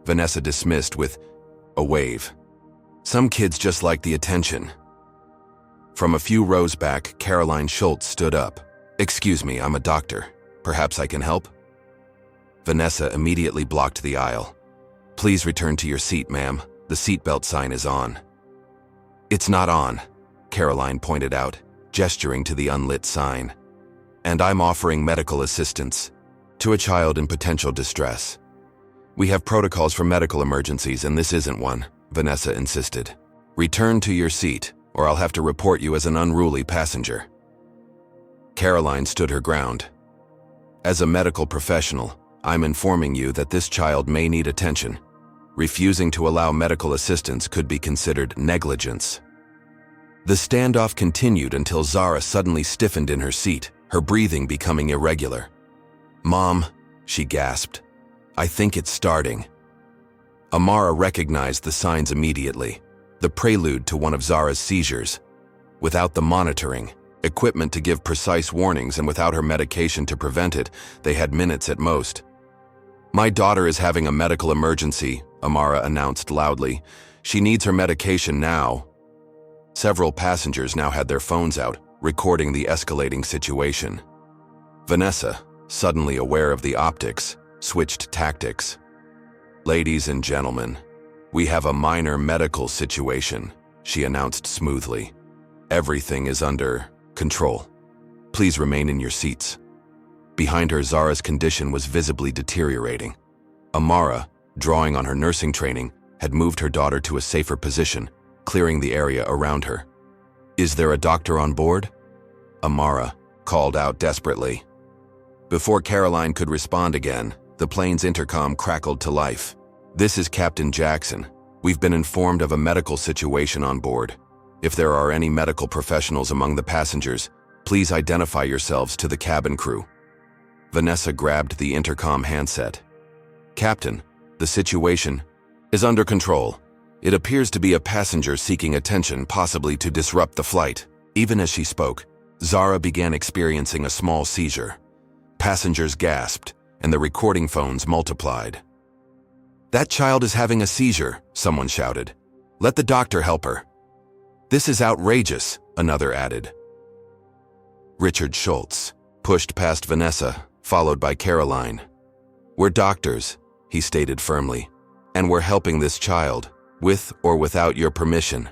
Vanessa dismissed with a wave. Some kids just like the attention. From a few rows back, Caroline Schultz stood up. Excuse me, I'm a doctor. Perhaps I can help? Vanessa immediately blocked the aisle. Please return to your seat, ma'am. The seatbelt sign is on. It's not on, Caroline pointed out, gesturing to the unlit sign. And I'm offering medical assistance to a child in potential distress. We have protocols for medical emergencies, and this isn't one, Vanessa insisted. Return to your seat, or I'll have to report you as an unruly passenger. Caroline stood her ground. As a medical professional, I'm informing you that this child may need attention. Refusing to allow medical assistance could be considered negligence. The standoff continued until Zara suddenly stiffened in her seat, her breathing becoming irregular. Mom, she gasped. I think it's starting. Amara recognized the signs immediately, the prelude to one of Zara's seizures. Without the monitoring, equipment to give precise warnings, and without her medication to prevent it, they had minutes at most. My daughter is having a medical emergency, Amara announced loudly. She needs her medication now. Several passengers now had their phones out, recording the escalating situation. Vanessa, suddenly aware of the optics, switched tactics. Ladies and gentlemen, we have a minor medical situation, she announced smoothly. Everything is under control. Please remain in your seats. Behind her, Zara's condition was visibly deteriorating. Amara, drawing on her nursing training, had moved her daughter to a safer position, clearing the area around her. Is there a doctor on board? Amara called out desperately. Before Caroline could respond again, the plane's intercom crackled to life. This is Captain Jackson. We've been informed of a medical situation on board. If there are any medical professionals among the passengers, please identify yourselves to the cabin crew. Vanessa grabbed the intercom handset. Captain, the situation is under control. It appears to be a passenger seeking attention, possibly to disrupt the flight. Even as she spoke, Zara began experiencing a small seizure. Passengers gasped, and the recording phones multiplied. That child is having a seizure, someone shouted. Let the doctor help her. This is outrageous, another added. Richard Schultz pushed past Vanessa, followed by Caroline. We're doctors, he stated firmly, and we're helping this child, with or without your permission.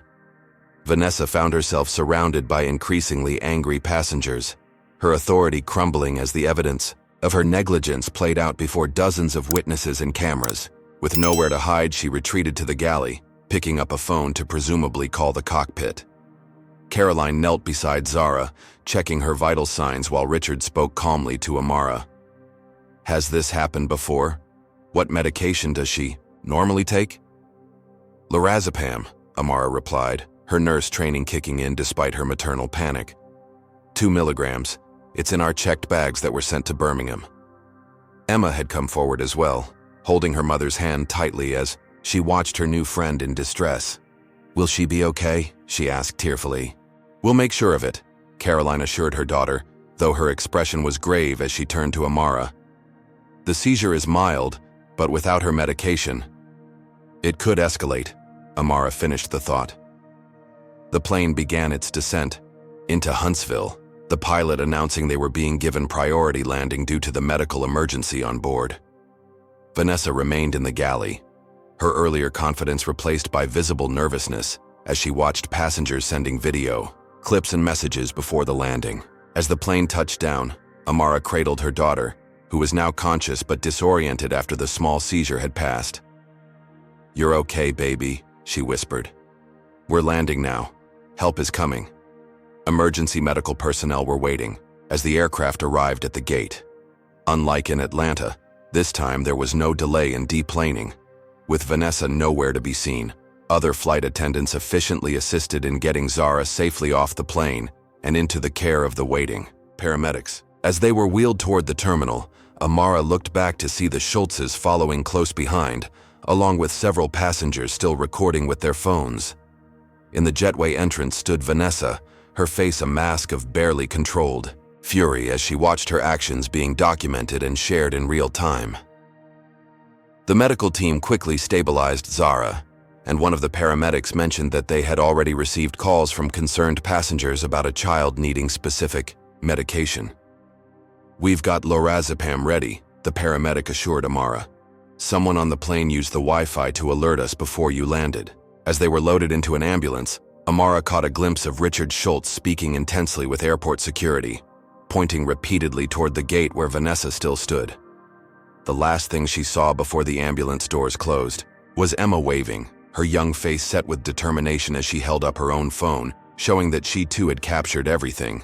Vanessa found herself surrounded by increasingly angry passengers, her authority crumbling as the evidence, of her negligence played out before dozens of witnesses and cameras. With nowhere to hide, she retreated to the galley, picking up a phone to presumably call the cockpit. Caroline knelt beside Zara, checking her vital signs while Richard spoke calmly to Amara. "Has this happened before? What medication does she normally take?" "Lorazepam," Amara replied, her nurse training kicking in despite her maternal panic. 2 milligrams. It's in our checked bags that were sent to Birmingham. Emma had come forward as well, holding her mother's hand tightly as she watched her new friend in distress. "Will she be okay?" she asked tearfully. "We'll make sure of it," Caroline assured her daughter, though her expression was grave as she turned to Amara. "The seizure is mild, but without her medication, it could escalate," Amara finished the thought. The plane began its descent into Huntsville, the pilot announcing they were being given priority landing due to the medical emergency on board. Vanessa remained in the galley, her earlier confidence replaced by visible nervousness as she watched passengers sending video, clips and messages before the landing. As the plane touched down, Amara cradled her daughter, who was now conscious but disoriented after the small seizure had passed. "You're okay, baby," she whispered. "We're landing now. Help is coming." Emergency medical personnel were waiting as the aircraft arrived at the gate. Unlike in Atlanta, this time there was no delay in deplaning. With Vanessa nowhere to be seen, other flight attendants efficiently assisted in getting Zara safely off the plane and into the care of the waiting paramedics. As they were wheeled toward the terminal, Amara looked back to see the Schultzes following close behind, along with several passengers still recording with their phones. In the jetway entrance stood Vanessa, her face a mask of barely controlled fury as she watched her actions being documented and shared in real time. The medical team quickly stabilized Zara, and one of the paramedics mentioned that they had already received calls from concerned passengers about a child needing specific medication. "We've got lorazepam ready," the paramedic assured Amara. "Someone on the plane used the Wi-Fi to alert us before you landed." As they were loaded into an ambulance, Amara caught a glimpse of Richard Schultz speaking intensely with airport security, pointing repeatedly toward the gate where Vanessa still stood. The last thing she saw before the ambulance doors closed was Emma waving, her young face set with determination as she held up her own phone, showing that she too had captured everything.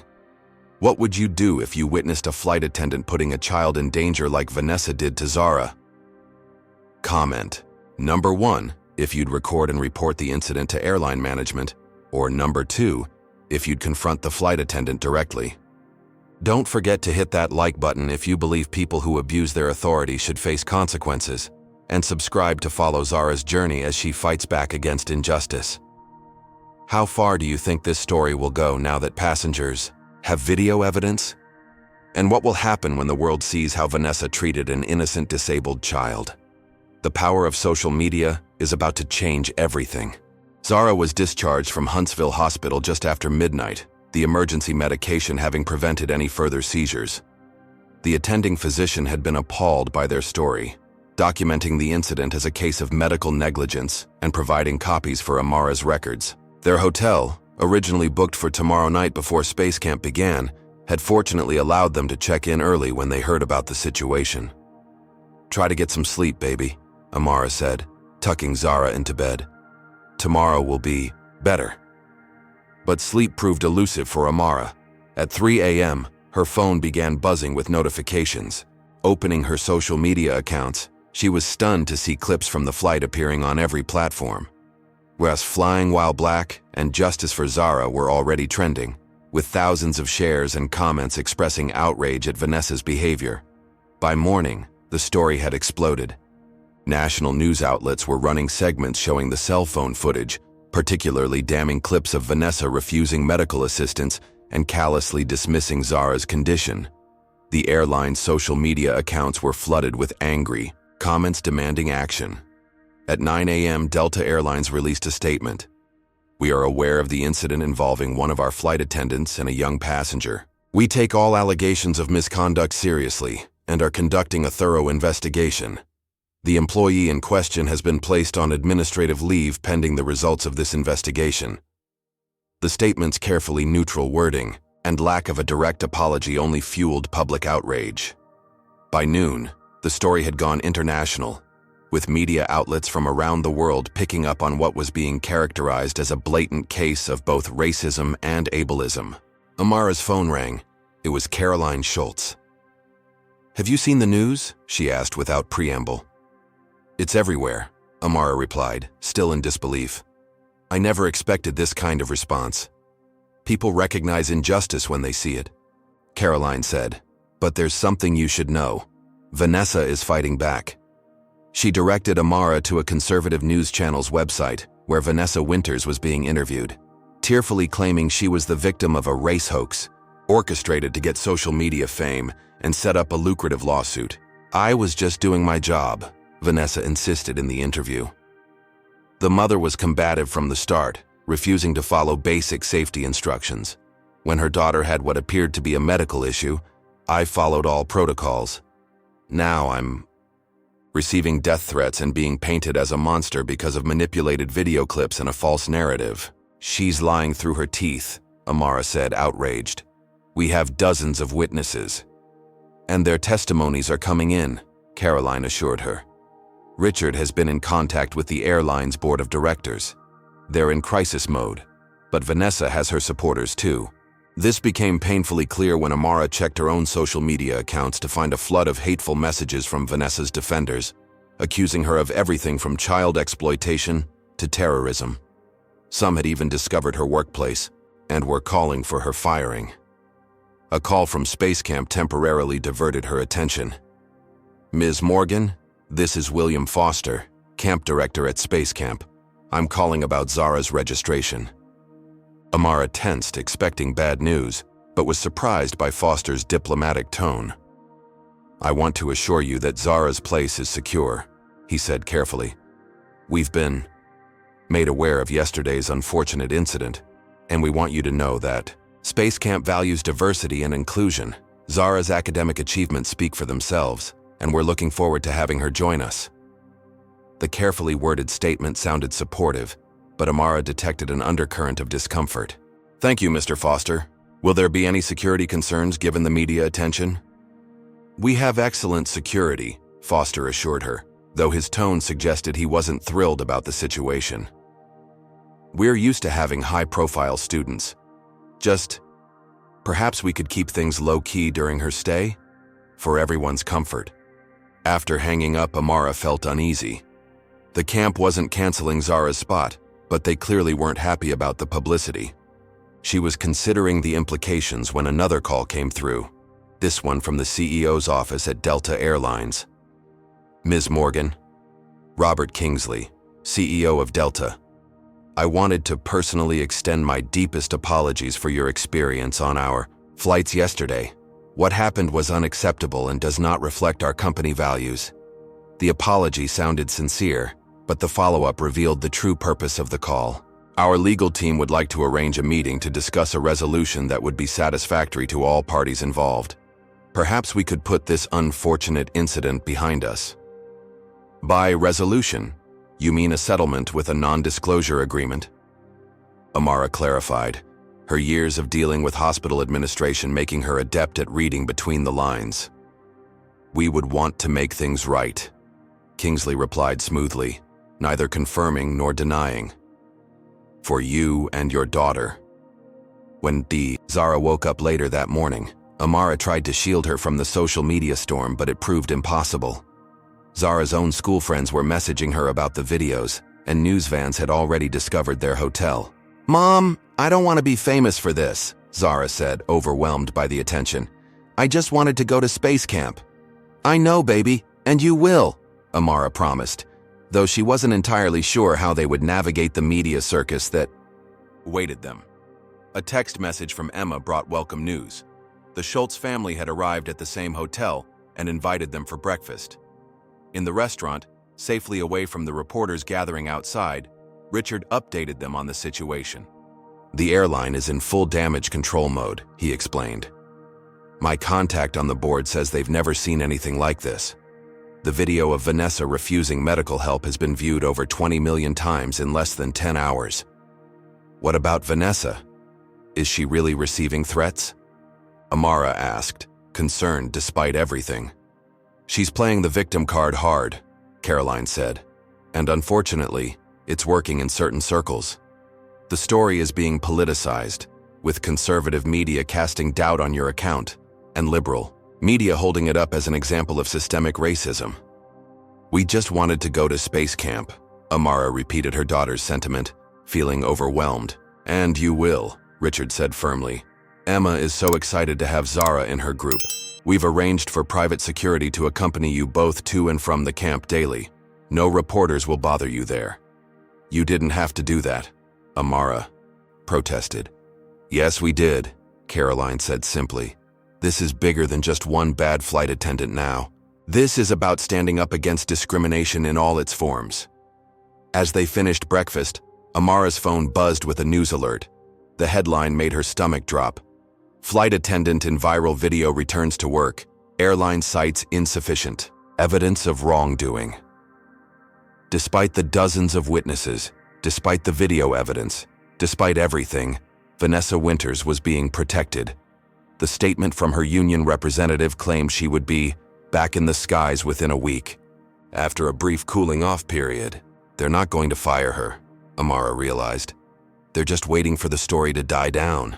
What would you do if you witnessed a flight attendant putting a child in danger like Vanessa did to Zara? Comment. Number 1, if you'd record and report the incident to airline management, or number 2, if you'd confront the flight attendant directly. Don't forget to hit that like button if you believe people who abuse their authority should face consequences, and subscribe to follow Zara's journey as she fights back against injustice. How far do you think this story will go now that passengers have video evidence? And what will happen when the world sees how Vanessa treated an innocent disabled child? The power of social media is about to change everything. Zara was discharged from Huntsville Hospital just after midnight, the emergency medication having prevented any further seizures. The attending physician had been appalled by their story, documenting the incident as a case of medical negligence and providing copies for Amara's records. Their hotel, originally booked for tomorrow night before space camp began, had fortunately allowed them to check in early when they heard about the situation. "Try to get some sleep, baby," Amara said, tucking Zara into bed. "Tomorrow will be better." But sleep proved elusive for Amara. At 3 a.m., her phone began buzzing with notifications. Opening her social media accounts, she was stunned to see clips from the flight appearing on every platform. Whereas Flying While Black and Justice for Zara were already trending, with thousands of shares and comments expressing outrage at Vanessa's behavior. By morning, the story had exploded. National news outlets were running segments showing the cell phone footage, particularly damning clips of Vanessa refusing medical assistance and callously dismissing Zara's condition. The airline's social media accounts were flooded with angry comments demanding action. At 9 a.m., Delta Airlines released a statement. "We are aware of the incident involving one of our flight attendants and a young passenger. We take all allegations of misconduct seriously and are conducting a thorough investigation. The employee in question has been placed on administrative leave pending the results of this investigation." The statement's carefully neutral wording and lack of a direct apology only fueled public outrage. By noon, the story had gone international, with media outlets from around the world picking up on what was being characterized as a blatant case of both racism and ableism. Amara's phone rang. It was Caroline Schultz. "Have you seen the news?" she asked without preamble. "It's everywhere," Amara replied, still in disbelief. "I never expected this kind of response. People recognize injustice when they see it," Caroline said. "But there's something you should know. Vanessa is fighting back." She directed Amara to a conservative news channel's website, where Vanessa Winters was being interviewed, tearfully claiming she was the victim of a race hoax, orchestrated to get social media fame and set up a lucrative lawsuit. "I was just doing my job," Vanessa insisted in the interview. The mother was combative from the start, refusing to follow basic safety instructions. When her daughter had what appeared to be a medical issue, "I followed all protocols. Now I'm receiving death threats and being painted as a monster because of manipulated video clips and a false narrative. She's lying through her teeth," Amara said, outraged. "We have dozens of witnesses. And their testimonies are coming in," Caroline assured her. "Richard has been in contact with the airline's board of directors. They're in crisis mode, but Vanessa has her supporters too." This became painfully clear when Amara checked her own social media accounts to find a flood of hateful messages from Vanessa's defenders, accusing her of everything from child exploitation to terrorism. Some had even discovered her workplace and were calling for her firing. A call from Space Camp temporarily diverted her attention. "Ms. Morgan, this is William Foster, camp director at Space Camp. I'm calling about Zara's registration." Amara tensed, expecting bad news, but was surprised by Foster's diplomatic tone. "I want to assure you that Zara's place is secure," he said carefully. "We've been made aware of yesterday's unfortunate incident, and we want you to know that Space Camp values diversity and inclusion. Zara's academic achievements speak for themselves, and we're looking forward to having her join us." The carefully worded statement sounded supportive, but Amara detected an undercurrent of discomfort. "Thank you, Mr. Foster. Will there be any security concerns given the media attention?" "We have excellent security," Foster assured her, though his tone suggested he wasn't thrilled about the situation. "We're used to having high-profile students. Just, perhaps we could keep things low-key during her stay? For everyone's comfort." After hanging up, Amara felt uneasy. The camp wasn't canceling Zara's spot, but they clearly weren't happy about the publicity. She was considering the implications when another call came through, this one from the CEO's office at Delta Airlines. "Ms. Morgan, Robert Kingsley, CEO of Delta. I wanted to personally extend my deepest apologies for your experience on our flights yesterday. What happened was unacceptable and does not reflect our company values." The apology sounded sincere, but the follow-up revealed the true purpose of the call. "Our legal team would like to arrange a meeting to discuss a resolution that would be satisfactory to all parties involved. Perhaps we could put this unfortunate incident behind us." "By resolution, you mean a settlement with a non-disclosure agreement?" Amara clarified, her years of dealing with hospital administration making her adept at reading between the lines. "We would want to make things right," Kingsley replied smoothly, neither confirming nor denying. "For you and your daughter." When Zara woke up later that morning, Amara tried to shield her from the social media storm, but it proved impossible. Zara's own school friends were messaging her about the videos, and news vans had already discovered their hotel. "Mom, I don't want to be famous for this," Zara said, overwhelmed by the attention. "I just wanted to go to Space Camp." "I know, baby, and you will," Amara promised, though she wasn't entirely sure how they would navigate the media circus that awaited them. A text message from Emma brought welcome news. The Schultz family had arrived at the same hotel and invited them for breakfast. In the restaurant, safely away from the reporters gathering outside, Richard updated them on the situation. "The airline is in full damage control mode," he explained. "My contact on the board says they've never seen anything like this. The video of Vanessa refusing medical help has been viewed over 20 million times in less than 10 hours. What about Vanessa? Is she really receiving threats?" Amara asked, concerned despite everything. She's playing the victim card hard, Caroline said. And unfortunately, it's working in certain circles. The story is being politicized, with conservative media casting doubt on your account, and liberal media holding it up as an example of systemic racism. We just wanted to go to space camp, Amara repeated her daughter's sentiment, feeling overwhelmed. And you will, Richard said firmly. Emma is so excited to have Zara in her group. We've arranged for private security to accompany you both to and from the camp daily. No reporters will bother you there. You didn't have to do that, Amara protested. Yes, we did, Caroline said simply. This is bigger than just one bad flight attendant now. This is about standing up against discrimination in all its forms. As they finished breakfast, Amara's phone buzzed with a news alert. The headline made her stomach drop. Flight attendant in viral video returns to work. Airline cites insufficient evidence of wrongdoing. Despite the dozens of witnesses, despite the video evidence, despite everything, Vanessa Winters was being protected. The statement from her union representative claimed she would be back in the skies within a week. After a brief cooling-off period, they're not going to fire her, Amara realized. They're just waiting for the story to die down.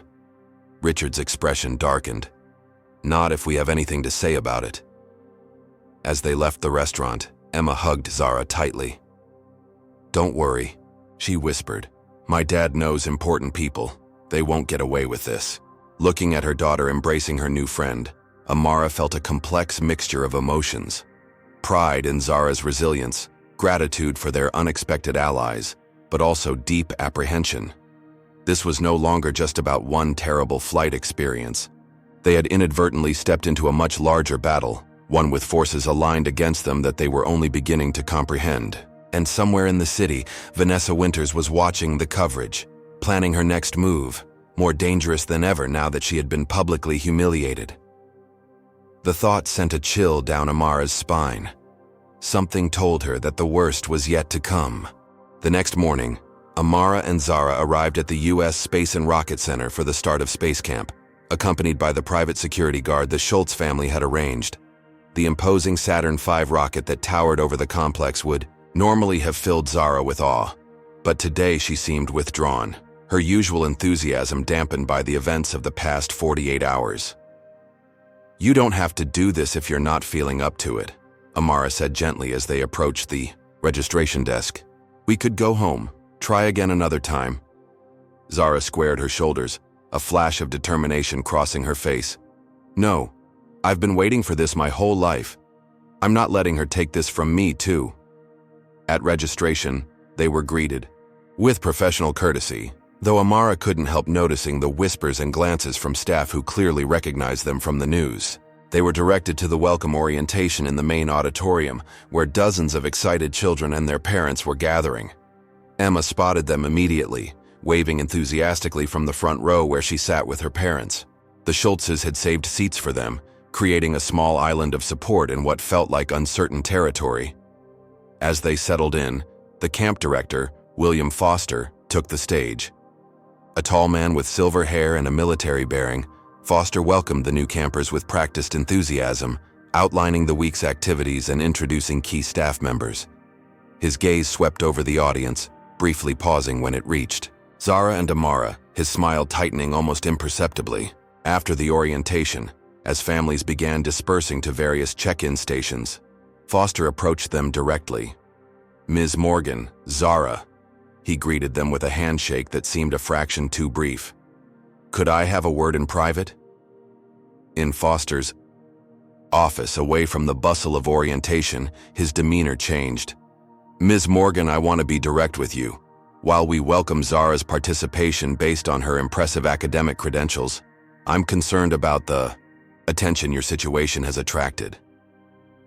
Richard's expression darkened. Not if we have anything to say about it. As they left the restaurant, Emma hugged Zara tightly. Don't worry, she whispered. My dad knows important people. They won't get away with this. Looking at her daughter embracing her new friend, Amara felt a complex mixture of emotions. Pride in Zara's resilience, gratitude for their unexpected allies, but also deep apprehension. This was no longer just about one terrible flight experience. They had inadvertently stepped into a much larger battle, one with forces aligned against them that they were only beginning to comprehend. And somewhere in the city, Vanessa Winters was watching the coverage, planning her next move, more dangerous than ever now that she had been publicly humiliated. The thought sent a chill down Amara's spine. Something told her that the worst was yet to come. The next morning, Amara and Zara arrived at the U.S. Space and Rocket Center for the start of space camp, accompanied by the private security guard the Schultz family had arranged. The imposing Saturn V rocket that towered over the complex would normally have filled Zara with awe, but today she seemed withdrawn, her usual enthusiasm dampened by the events of the past 48 hours. You don't have to do this if you're not feeling up to it, Amara said gently as they approached the registration desk. We could go home, try again another time. Zara squared her shoulders, a flash of determination crossing her face. No, I've been waiting for this my whole life. I'm not letting her take this from me, too. At registration, they were greeted with professional courtesy, though Amara couldn't help noticing the whispers and glances from staff who clearly recognized them from the news. They were directed to the welcome orientation in the main auditorium, where dozens of excited children and their parents were gathering. Emma spotted them immediately, waving enthusiastically from the front row where she sat with her parents. The Schultzes had saved seats for them, creating a small island of support in what felt like uncertain territory. As they settled in, the camp director, William Foster, took the stage. A tall man with silver hair and a military bearing, Foster welcomed the new campers with practiced enthusiasm, outlining the week's activities and introducing key staff members. His gaze swept over the audience, briefly pausing when it reached Zara and Amara, his smile tightening almost imperceptibly. After the orientation, as families began dispersing to various check-in stations, Foster approached them directly. Ms. Morgan, Zara. He greeted them with a handshake that seemed a fraction too brief. Could I have a word in private? In Foster's office, away from the bustle of orientation, his demeanor changed. Ms. Morgan, I want to be direct with you. While we welcome Zara's participation based on her impressive academic credentials, I'm concerned about the attention your situation has attracted.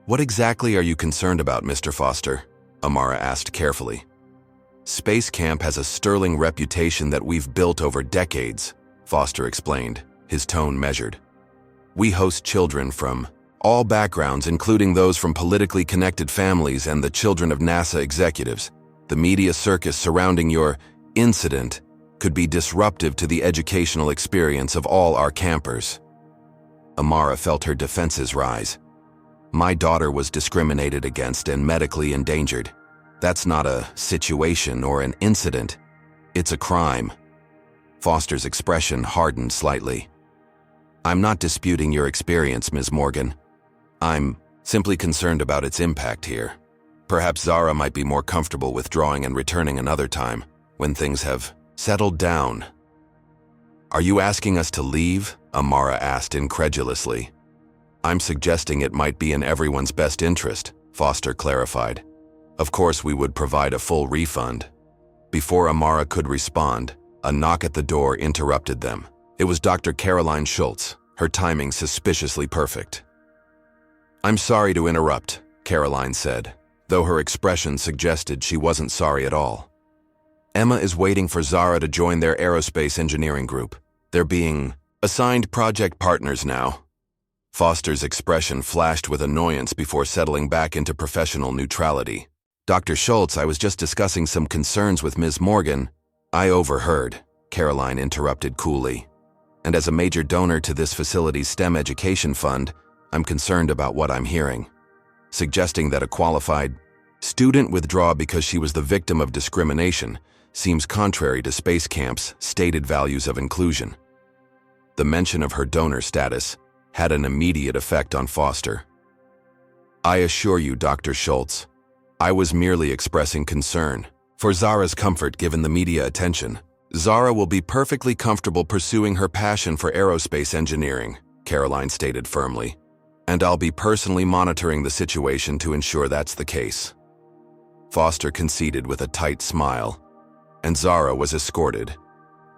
What exactly are you concerned about, Mr. Foster? Amara asked carefully. Space Camp has a sterling reputation that we've built over decades, Foster explained, his tone measured. We host children from all backgrounds, including those from politically connected families and the children of NASA executives. The media circus surrounding your incident could be disruptive to the educational experience of all our campers. Amara felt her defenses rise. My daughter was discriminated against and medically endangered. That's not a situation or an incident. It's a crime. Foster's expression hardened slightly. I'm not disputing your experience, Ms. Morgan. I'm simply concerned about its impact here. Perhaps Zara might be more comfortable withdrawing and returning another time, when things have settled down. Are you asking us to leave? Amara asked incredulously. I'm suggesting it might be in everyone's best interest, Foster clarified. Of course, we would provide a full refund. Before Amara could respond, a knock at the door interrupted them. It was Dr. Caroline Schultz, her timing suspiciously perfect. I'm sorry to interrupt, Caroline said, though her expression suggested she wasn't sorry at all. Emma is waiting for Zara to join their aerospace engineering group. They're being assigned project partners now. Foster's expression flashed with annoyance before settling back into professional neutrality. Dr. Schultz, I was just discussing some concerns with Ms. Morgan. I overheard, Caroline interrupted coolly. And as a major donor to this facility's STEM education fund, I'm concerned about what I'm hearing. Suggesting that a qualified student withdraw because she was the victim of discrimination seems contrary to Space Camp's stated values of inclusion. The mention of her donor status had an immediate effect on Foster. I assure you, Dr. Schultz, I was merely expressing concern for Zara's comfort given the media attention. Zara will be perfectly comfortable pursuing her passion for aerospace engineering, Caroline stated firmly, and I'll be personally monitoring the situation to ensure that's the case. Foster conceded with a tight smile, and Zara was escorted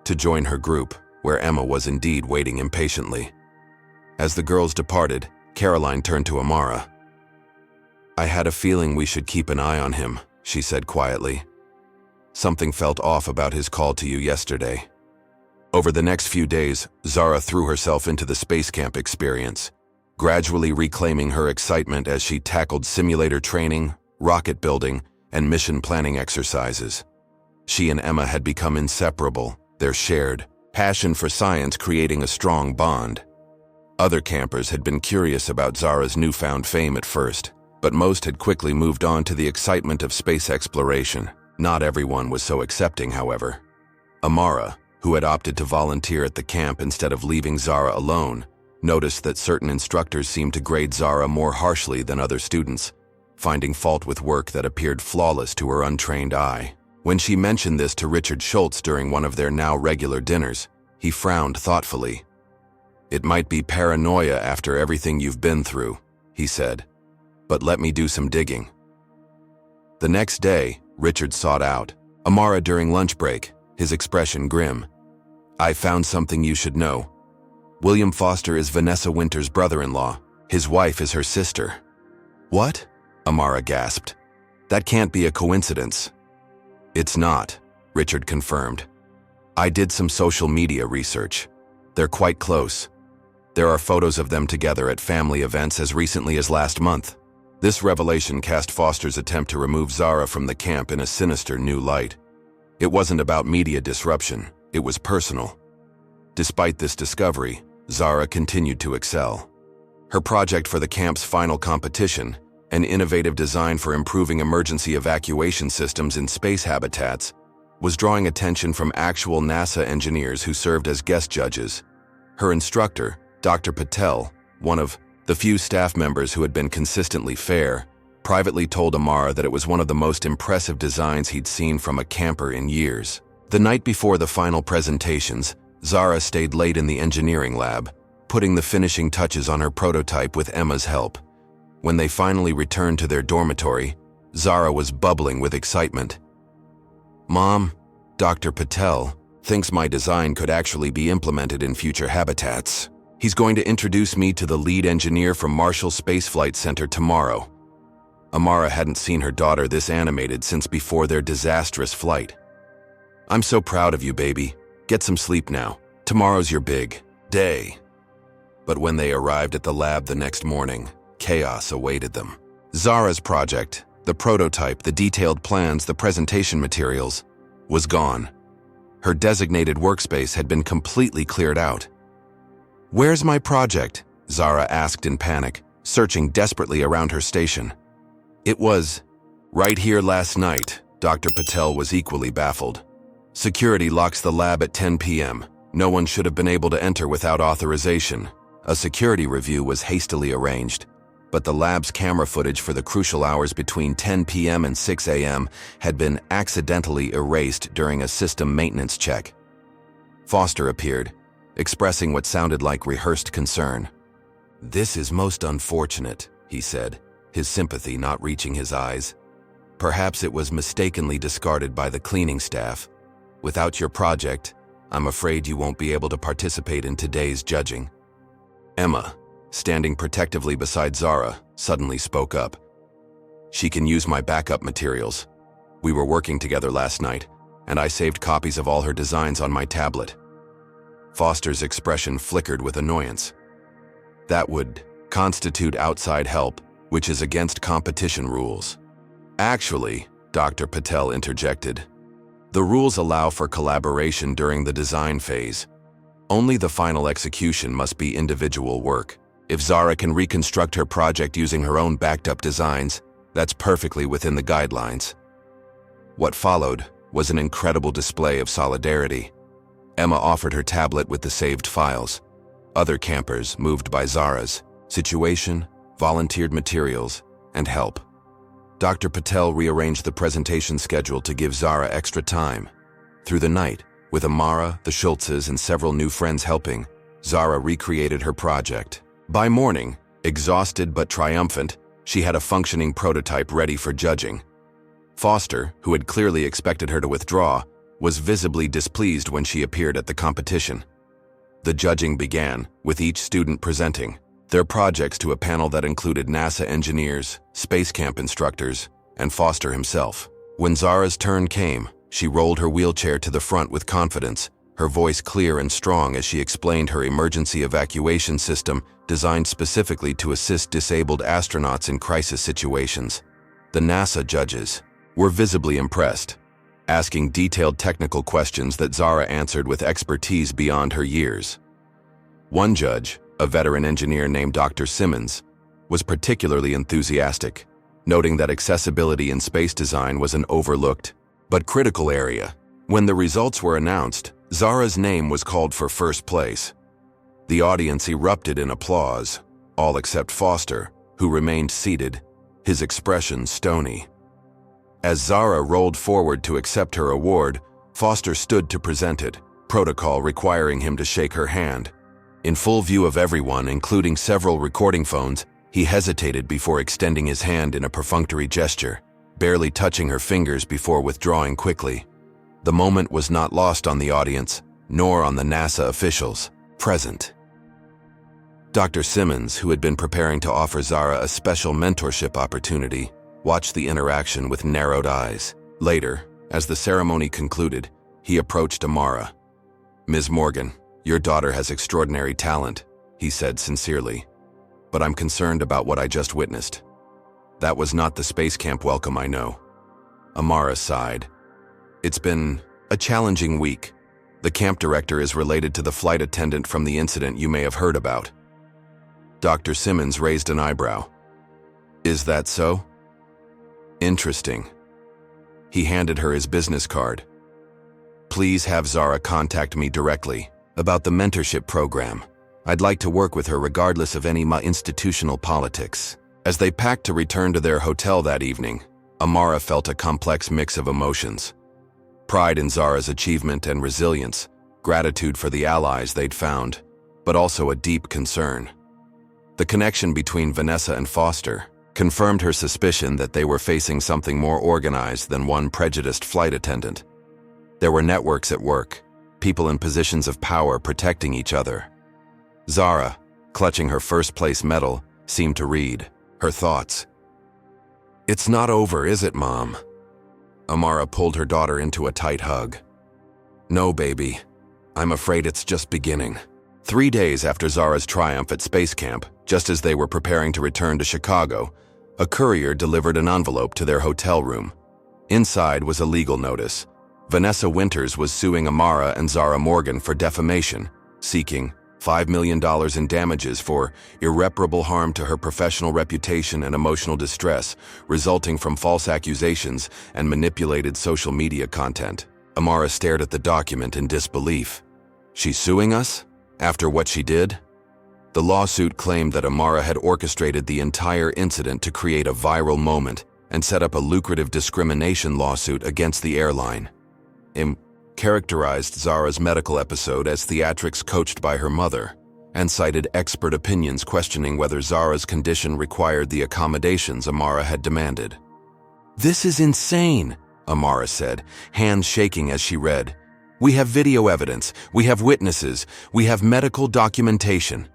to join her group, where Emma was indeed waiting impatiently. As the girls departed, Caroline turned to Amara. I had a feeling we should keep an eye on him, she said quietly. Something felt off about his call to you yesterday. Over the next few days, Zara threw herself into the space camp experience, gradually reclaiming her excitement as she tackled simulator training, rocket building, and mission planning exercises. She and Emma had become inseparable, their shared passion for science creating a strong bond. Other campers had been curious about Zara's newfound fame at first, but most had quickly moved on to the excitement of space exploration. Not everyone was so accepting, however. Amara, who had opted to volunteer at the camp instead of leaving Zara alone, noticed that certain instructors seemed to grade Zara more harshly than other students, finding fault with work that appeared flawless to her untrained eye. When she mentioned this to Richard Schultz during one of their now regular dinners, he frowned thoughtfully. It might be paranoia after everything you've been through, he said, but let me do some digging. The next day, Richard sought out Amara during lunch break, his expression grim. I found something you should know. William Foster is Vanessa Winter's brother-in-law. His wife is her sister. What? Amara gasped. That can't be a coincidence. It's not, Richard confirmed. I did some social media research. They're quite close. There are photos of them together at family events as recently as last month. This revelation cast Foster's attempt to remove Zara from the camp in a sinister new light. It wasn't about media disruption, it was personal. Despite this discovery, Zara continued to excel. Her project for the camp's final competition, an innovative design for improving emergency evacuation systems in space habitats, was drawing attention from actual NASA engineers who served as guest judges. Her instructor, Dr. Patel, one of the few staff members who had been consistently fair, privately told Amara that it was one of the most impressive designs he'd seen from a camper in years. The night before the final presentations, Zara stayed late in the engineering lab, putting the finishing touches on her prototype with Emma's help. When they finally returned to their dormitory, Zara was bubbling with excitement. Mom, Dr. Patel thinks my design could actually be implemented in future habitats. He's going to introduce me to the lead engineer from Marshall Space Flight Center tomorrow. Amara hadn't seen her daughter this animated since before their disastrous flight. I'm so proud of you, baby. Get some sleep now. Tomorrow's your big day. But when they arrived at the lab the next morning, chaos awaited them. Zara's project, the prototype, the detailed plans, the presentation materials, was gone. Her designated workspace had been completely cleared out. Where's my project? Zara asked in panic, searching desperately around her station. It was right here last night. Dr. Patel was equally baffled. Security locks the lab at 10 p.m. No one should have been able to enter without authorization. A security review was hastily arranged, but the lab's camera footage for the crucial hours between 10 p.m. and 6 a.m. had been accidentally erased during a system maintenance check. Foster appeared, expressing what sounded like rehearsed concern. "This is most unfortunate," he said, his sympathy not reaching his eyes. "Perhaps it was mistakenly discarded by the cleaning staff. Without your project, I'm afraid you won't be able to participate in today's judging." Emma, standing protectively beside Zara, suddenly spoke up. "She can use my backup materials. We were working together last night, and I saved copies of all her designs on my tablet." Foster's expression flickered with annoyance. "That would constitute outside help, which is against competition rules." "Actually," Dr. Patel interjected, "the rules allow for collaboration during the design phase. Only the final execution must be individual work. If Zara can reconstruct her project using her own backed-up designs, that's perfectly within the guidelines." What followed was an incredible display of solidarity. Emma offered her tablet with the saved files. Other campers, moved by Zara's situation, volunteered materials, and help. Dr. Patel rearranged the presentation schedule to give Zara extra time. Through the night, with Amara, the Schultzes, and several new friends helping, Zara recreated her project. By morning, exhausted but triumphant, she had a functioning prototype ready for judging. Foster, who had clearly expected her to withdraw, was visibly displeased when she appeared at the competition. The judging began, with each student presenting their projects to a panel that included NASA engineers, space camp instructors, and Foster himself. When Zara's turn came, she rolled her wheelchair to the front with confidence, her voice clear and strong as she explained her emergency evacuation system designed specifically to assist disabled astronauts in crisis situations. The NASA judges were visibly impressed, asking detailed technical questions that Zara answered with expertise beyond her years. One judge, a veteran engineer named Dr. Simmons, was particularly enthusiastic, noting that accessibility in space design was an overlooked but critical area. When the results were announced, Zara's name was called for first place. The audience erupted in applause, all except Foster, who remained seated, his expression stony. As Zara rolled forward to accept her award, Foster stood to present it, protocol requiring him to shake her hand. In full view of everyone, including several recording phones, he hesitated before extending his hand in a perfunctory gesture, barely touching her fingers before withdrawing quickly. The moment was not lost on the audience, nor on the NASA officials present. Dr. Simmons, who had been preparing to offer Zara a special mentorship opportunity, watched the interaction with narrowed eyes. Later, as the ceremony concluded, he approached Amara. "Ms. Morgan, your daughter has extraordinary talent," he said sincerely, "but I'm concerned about what I just witnessed." "That was not the space camp welcome, I know." Amara sighed. "It's been a challenging week. The camp director is related to the flight attendant from the incident you may have heard about." Dr. Simmons raised an eyebrow. "Is that so? Interesting." He handed her his business card. "Please have Zara contact me directly about the mentorship program. I'd like to work with her regardless of any institutional politics." As they packed to return to their hotel that evening, Amara felt a complex mix of emotions. Pride in Zara's achievement and resilience, gratitude for the allies they'd found, but also a deep concern. The connection between Vanessa and Foster confirmed her suspicion that they were facing something more organized than one prejudiced flight attendant. There were networks at work, people in positions of power protecting each other. Zara, clutching her first-place medal, seemed to read her thoughts. "It's not over, is it, Mom?" Amara pulled her daughter into a tight hug. "No, baby. I'm afraid it's just beginning." 3 days after Zara's triumph at space camp, just as they were preparing to return to Chicago, a courier delivered an envelope to their hotel room. Inside was a legal notice. Vanessa Winters was suing Amara and Zara Morgan for defamation, seeking $5 million in damages for irreparable harm to her professional reputation and emotional distress resulting from false accusations and manipulated social media content. Amara stared at the document in disbelief. She's suing us? After what she did? The lawsuit claimed that Amara had orchestrated the entire incident to create a viral moment and set up a lucrative discrimination lawsuit against the airline. Characterized Zara's medical episode as theatrics coached by her mother, and cited expert opinions questioning whether Zara's condition required the accommodations Amara had demanded. "This is insane," Amara said, hands shaking as she read. "We have video evidence, we have witnesses, we have medical documentation."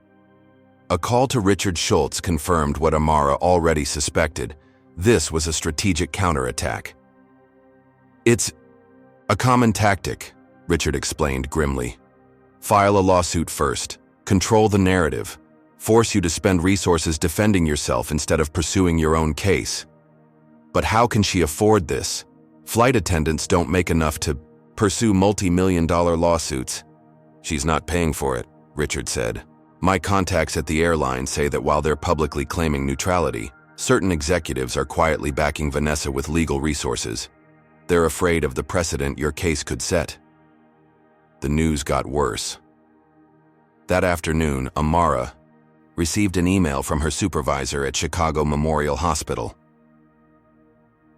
A call to Richard Schultz confirmed what Amara already suspected. This was a strategic counterattack. "It's a common tactic," Richard explained grimly. "File a lawsuit first, control the narrative, force you to spend resources defending yourself instead of pursuing your own case. But how can she afford this? Flight attendants don't make enough to pursue multi-million-dollar lawsuits." "She's not paying for it," Richard said. "My contacts at the airline say that while they're publicly claiming neutrality, certain executives are quietly backing Vanessa with legal resources. They're afraid of the precedent your case could set." The news got worse. That afternoon, Amara received an email from her supervisor at Chicago Memorial Hospital.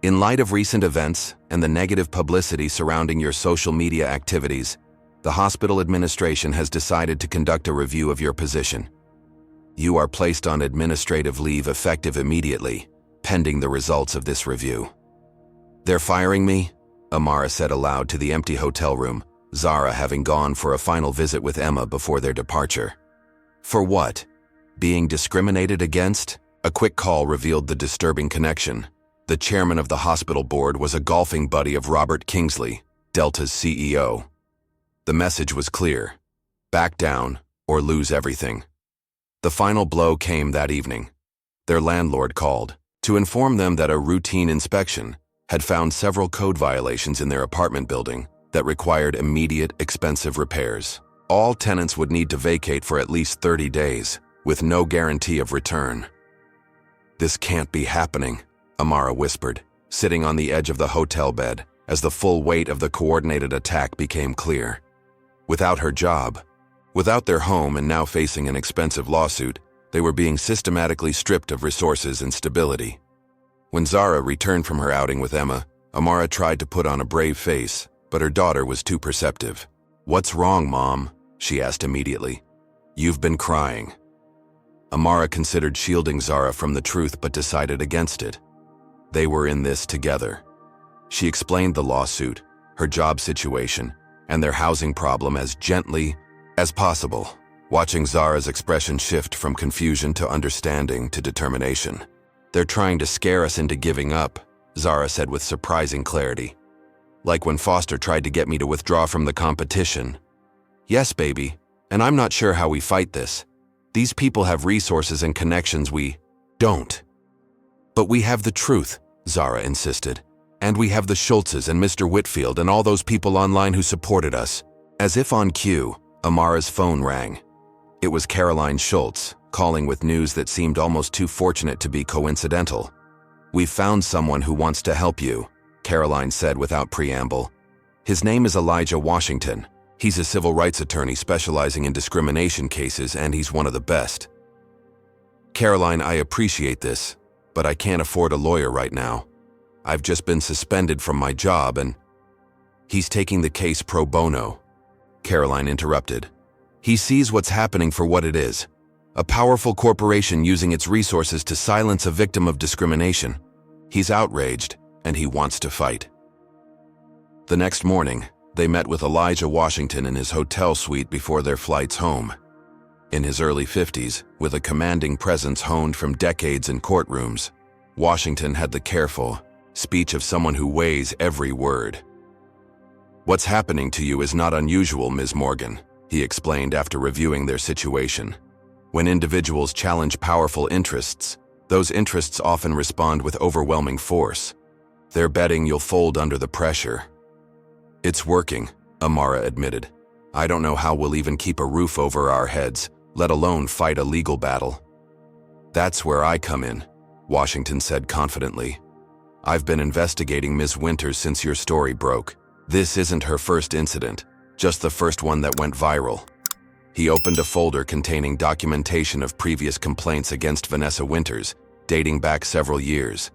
"In light of recent events and the negative publicity surrounding your social media activities, the hospital administration has decided to conduct a review of your position. You are placed on administrative leave effective immediately, pending the results of this review." "They're firing me?" Amara said aloud to the empty hotel room, Zara having gone for a final visit with Emma before their departure. "For what? Being discriminated against?" A quick call revealed the disturbing connection. The chairman of the hospital board was a golfing buddy of Robert Kingsley, Delta's CEO. The message was clear: back down or lose everything. The final blow came that evening. Their landlord called to inform them that a routine inspection had found several code violations in their apartment building that required immediate, expensive repairs. All tenants would need to vacate for at least 30 days, with no guarantee of return. "This can't be happening," Amara whispered, sitting on the edge of the hotel bed as the full weight of the coordinated attack became clear. Without her job, without their home and now facing an expensive lawsuit, they were being systematically stripped of resources and stability. When Zara returned from her outing with Emma, Amara tried to put on a brave face, but her daughter was too perceptive. "What's wrong, Mom?" she asked immediately. "You've been crying." Amara considered shielding Zara from the truth but decided against it. They were in this together. She explained the lawsuit, her job situation, and their housing problem as gently as possible, watching Zara's expression shift from confusion to understanding to determination. "They're trying to scare us into giving up," Zara said with surprising clarity. "Like when Foster tried to get me to withdraw from the competition." "Yes, baby, and I'm not sure how we fight this. These people have resources and connections we don't." "But we have the truth," Zara insisted. "And we have the Schultzes and Mr. Whitfield and all those people online who supported us." As if on cue, Amara's phone rang. It was Caroline Schultz, calling with news that seemed almost too fortunate to be coincidental. "We've found someone who wants to help you," Caroline said without preamble. "His name is Elijah Washington. He's a civil rights attorney specializing in discrimination cases, and he's one of the best." "Caroline, I appreciate this, but I can't afford a lawyer right now. I've just been suspended from my job and—" "He's taking the case pro bono," Caroline interrupted. "He sees what's happening for what it is. A powerful corporation using its resources to silence a victim of discrimination. He's outraged, and he wants to fight." The next morning, they met with Elijah Washington in his hotel suite before their flights home. In his early 50s, with a commanding presence honed from decades in courtrooms, Washington had the careful speech of someone who weighs every word. "What's happening to you is not unusual, Ms. Morgan," he explained after reviewing their situation. "When individuals challenge powerful interests, those interests often respond with overwhelming force. They're betting you'll fold under the pressure." "It's working," Amara admitted. I don't know how we'll even keep a roof over our heads, let alone fight a legal battle." "That's where I come in," Washington said confidently. "I've been investigating Ms. Winters since your story broke. This isn't her first incident, just the first one that went viral." He opened a folder containing documentation of previous complaints against Vanessa Winters, dating back several years.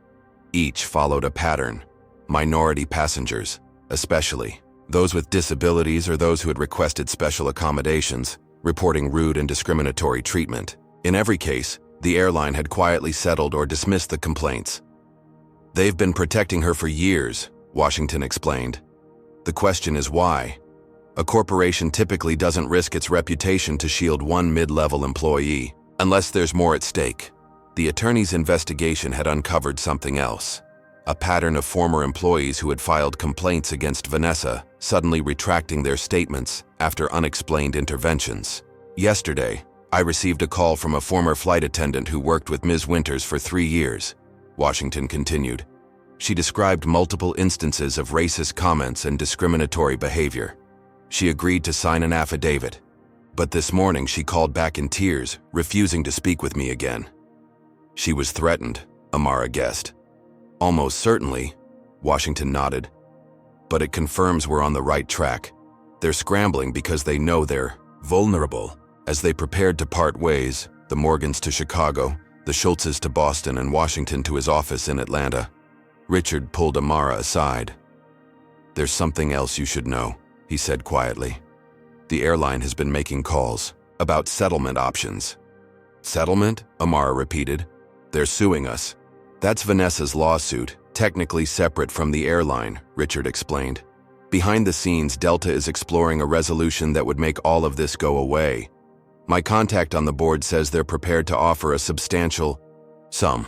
Each followed a pattern. Minority passengers, especially those with disabilities or those who had requested special accommodations, reporting rude and discriminatory treatment. In every case, the airline had quietly settled or dismissed the complaints. "They've been protecting her for years," Washington explained. "The question is why? A corporation typically doesn't risk its reputation to shield one mid-level employee, unless there's more at stake." The attorney's investigation had uncovered something else. A pattern of former employees who had filed complaints against Vanessa, suddenly retracting their statements after unexplained interventions. "Yesterday, I received a call from a former flight attendant who worked with Ms. Winters for 3 years, Washington continued. She described multiple instances of racist comments and discriminatory behavior. She agreed to sign an affidavit. But this morning she called back in tears, refusing to speak with me again. She was threatened, Amara guessed. "Almost certainly," Washington nodded. "But it confirms we're on the right track. They're scrambling because they know they're vulnerable." As they prepared to part ways, the Morgans to Chicago, the Schultzes to Boston, and Washington to his office in Atlanta, Richard pulled Amara aside. "There's something else you should know," he said quietly. "The airline has been making calls about settlement options." "Settlement?" Amara repeated. "They're suing us." "That's Vanessa's lawsuit, technically separate from the airline," Richard explained. "Behind the scenes, Delta is exploring a resolution that would make all of this go away. My contact on the board says they're prepared to offer a substantial sum."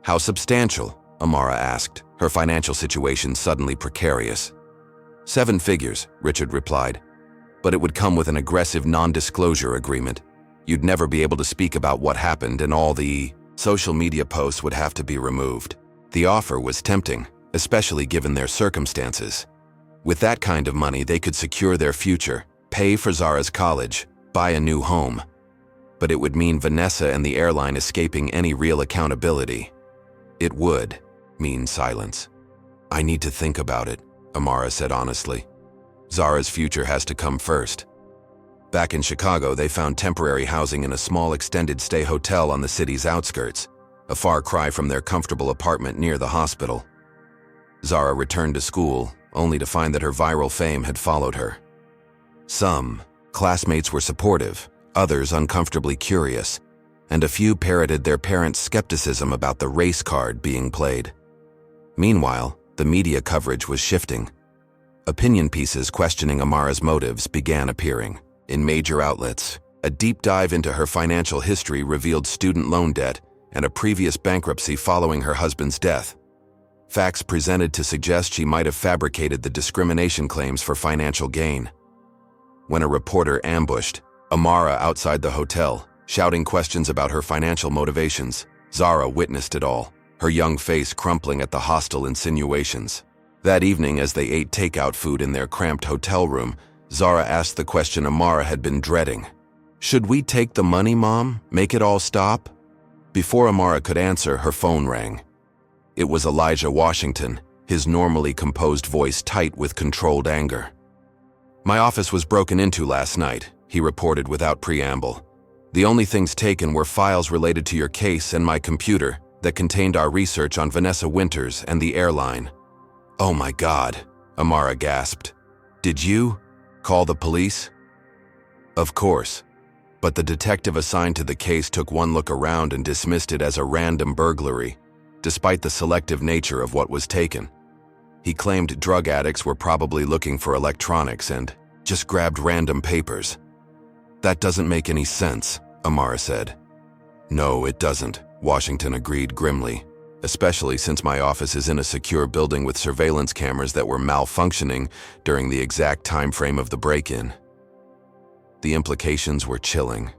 "How substantial?" Amara asked, her financial situation suddenly precarious. "7 figures, Richard replied. "But it would come with an aggressive non-disclosure agreement. You'd never be able to speak about what happened, and all the social media posts would have to be removed." The offer was tempting, especially given their circumstances. With that kind of money, they could secure their future, pay for Zara's college, buy a new home. But it would mean Vanessa and the airline escaping any real accountability. It would mean silence. "I need to think about it," Amara said honestly. "Zara's future has to come first." Back in Chicago, they found temporary housing in a small extended-stay hotel on the city's outskirts, a far cry from their comfortable apartment near the hospital. Zara returned to school, only to find that her viral fame had followed her. Some classmates were supportive, others uncomfortably curious, and a few parroted their parents' skepticism about the race card being played. Meanwhile, the media coverage was shifting. Opinion pieces questioning Amara's motives began appearing. In major outlets, a deep dive into her financial history revealed student loan debt and a previous bankruptcy following her husband's death. Facts presented to suggest she might have fabricated the discrimination claims for financial gain. When a reporter ambushed Amara outside the hotel, shouting questions about her financial motivations, Zara witnessed it all, her young face crumpling at the hostile insinuations. That evening, as they ate takeout food in their cramped hotel room, Zara asked the question Amara had been dreading. "Should we take the money, Mom? Make it all stop?" Before Amara could answer, her phone rang. It was Elijah Washington, his normally composed voice tight with controlled anger. "My office was broken into last night," he reported without preamble. "The only things taken were files related to your case and my computer that contained our research on Vanessa Winters and the airline." "Oh my God," Amara gasped. "Did you call the police?" "Of course." But the detective assigned to the case took one look around and dismissed it as a random burglary, despite the selective nature of what was taken. He claimed drug addicts were probably looking for electronics and just grabbed random papers. "That doesn't make any sense," Amara said. "No, it doesn't," Washington agreed grimly, "especially since my office is in a secure building with surveillance cameras that were malfunctioning during the exact time frame of the break-in." The implications were chilling.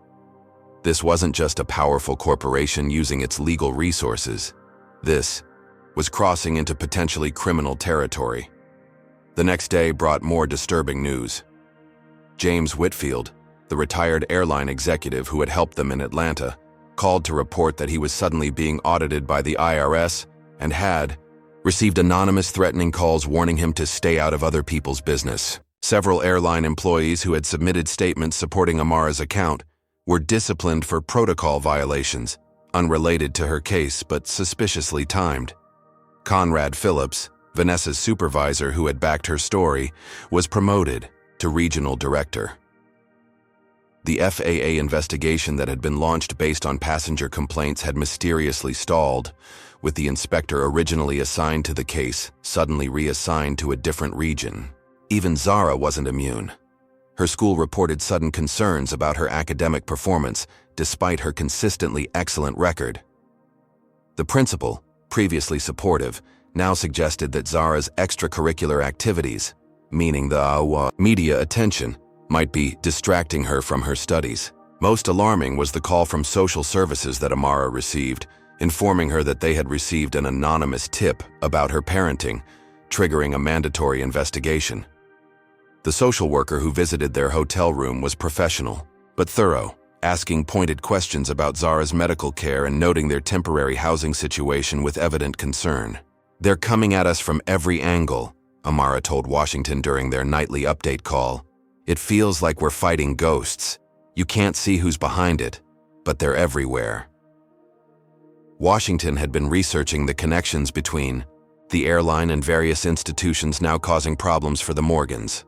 This wasn't just a powerful corporation using its legal resources. This was crossing into potentially criminal territory. The next day brought more disturbing news. James Whitfield, the retired airline executive who had helped them in Atlanta, called to report that he was suddenly being audited by the IRS and had received anonymous threatening calls warning him to stay out of other people's business. Several airline employees who had submitted statements supporting Amara's account were disciplined for protocol violations, unrelated to her case but suspiciously timed. Conrad Phillips, Vanessa's supervisor who had backed her story, was promoted to regional director. The FAA investigation that had been launched based on passenger complaints had mysteriously stalled, with the inspector originally assigned to the case suddenly reassigned to a different region. Even Zara wasn't immune. Her school reported sudden concerns about her academic performance despite her consistently excellent record. The principal, previously supportive, now suggested that Zara's extracurricular activities, meaning the media attention, might be distracting her from her studies. Most alarming was the call from social services that Amara received, informing her that they had received an anonymous tip about her parenting, triggering a mandatory investigation. The social worker who visited their hotel room was professional, but thorough, asking pointed questions about Zara's medical care and noting their temporary housing situation with evident concern. "They're coming at us from every angle," Amara told Washington during their nightly update call. "It feels like we're fighting ghosts. You can't see who's behind it, but they're everywhere." Washington had been researching the connections between the airline and various institutions now causing problems for the Morgans.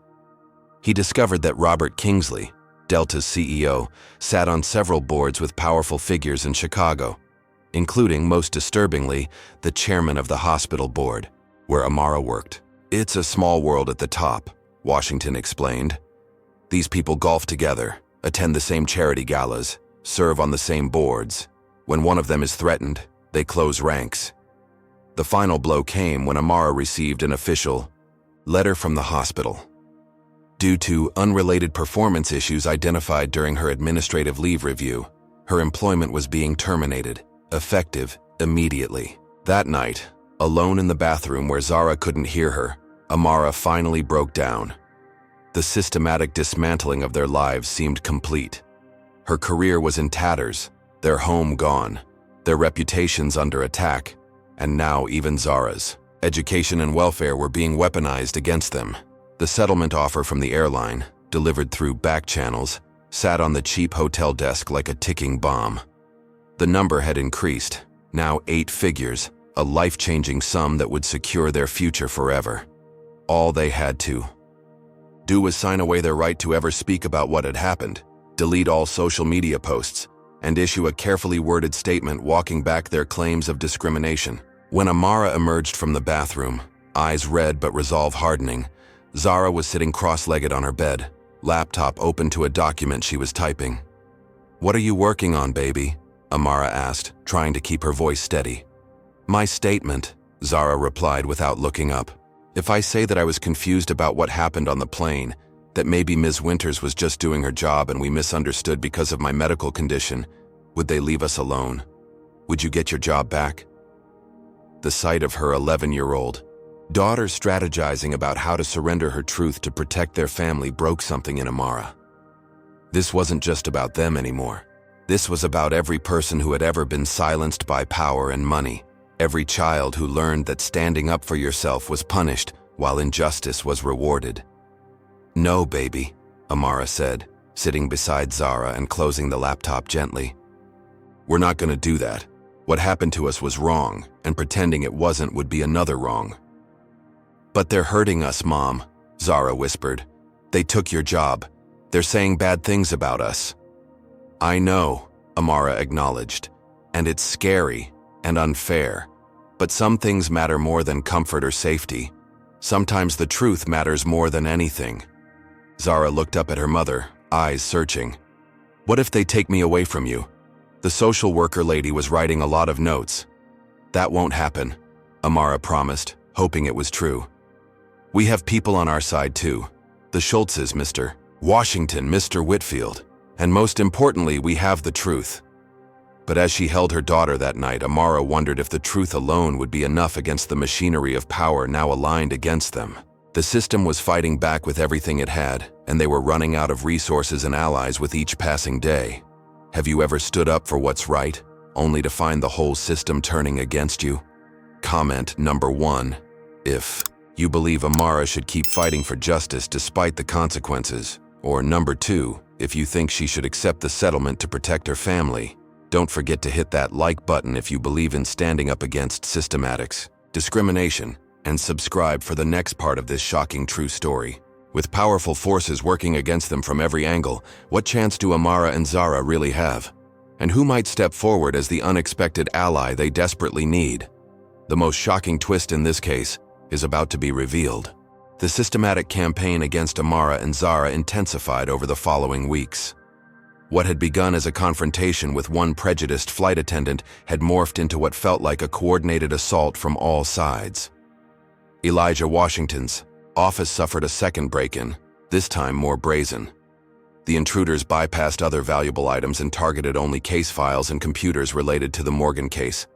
He discovered that Robert Kingsley, Delta's CEO, sat on several boards with powerful figures in Chicago, including, most disturbingly, the chairman of the hospital board, where Amara worked. "It's a small world at the top," Washington explained. "These people golf together, attend the same charity galas, serve on the same boards. When one of them is threatened, they close ranks." The final blow came when Amara received an official letter from the hospital. Due to unrelated performance issues identified during her administrative leave review, her employment was being terminated, effective immediately. That night, alone in the bathroom where Zara couldn't hear her, Amara finally broke down. The systematic dismantling of their lives seemed complete. Her career was in tatters, their home gone, their reputations under attack, and now even Zara's education and welfare were being weaponized against them. The settlement offer from the airline, delivered through back channels, sat on the cheap hotel desk like a ticking bomb. The number had increased, now 8 figures, a life-changing sum that would secure their future forever. All they had to do was sign away their right to ever speak about what had happened, delete all social media posts, and issue a carefully worded statement walking back their claims of discrimination. When Amara emerged from the bathroom, eyes red but resolve hardening, Zara was sitting cross-legged on her bed, laptop open to a document she was typing. "What are you working on, baby?" Amara asked, trying to keep her voice steady. "My statement," Zara replied without looking up. "If I say that I was confused about what happened on the plane, that maybe Ms. Winters was just doing her job and we misunderstood because of my medical condition, would they leave us alone? Would you get your job back?" The sight of her 11-year-old daughter strategizing about how to surrender her truth to protect their family broke something in Amara. This wasn't just about them anymore. This was about every person who had ever been silenced by power and money, every child who learned that standing up for yourself was punished while injustice was rewarded. "No, baby," Amara said, sitting beside Zara and closing the laptop gently. "We're not going to do that. What happened to us was wrong, and pretending it wasn't would be another wrong." "But they're hurting us, Mom," Zara whispered. "They took your job. They're saying bad things about us." "I know," Amara acknowledged, "and it's scary and unfair. But some things matter more than comfort or safety. Sometimes the truth matters more than anything." Zara looked up at her mother, eyes searching. "What if they take me away from you?" The social worker lady was writing a lot of notes. "That won't happen," Amara promised, hoping it was true. "We have people on our side too. The Schultzes, Mr. Washington, Mr. Whitfield. And most importantly, we have the truth." But as she held her daughter that night, Amara wondered if the truth alone would be enough against the machinery of power now aligned against them. The system was fighting back with everything it had, and they were running out of resources and allies with each passing day. Have you ever stood up for what's right, only to find the whole system turning against you? Comment number 1. If you believe Amara should keep fighting for justice despite the consequences. Or number 2, if you think she should accept the settlement to protect her family. Don't forget to hit that like button if you believe in standing up against systematics, discrimination, and subscribe for the next part of this shocking true story. With powerful forces working against them from every angle, what chance do Amara and Zara really have? And who might step forward as the unexpected ally they desperately need? The most shocking twist in this case is about to be revealed. The systematic campaign against Amara and Zara intensified over the following weeks. What had begun as a confrontation with one prejudiced flight attendant had morphed into what felt like a coordinated assault from all sides. Elijah Washington's office suffered a second break-in, this time more brazen. The intruders bypassed other valuable items and targeted only case files and computers related to the Morgan case.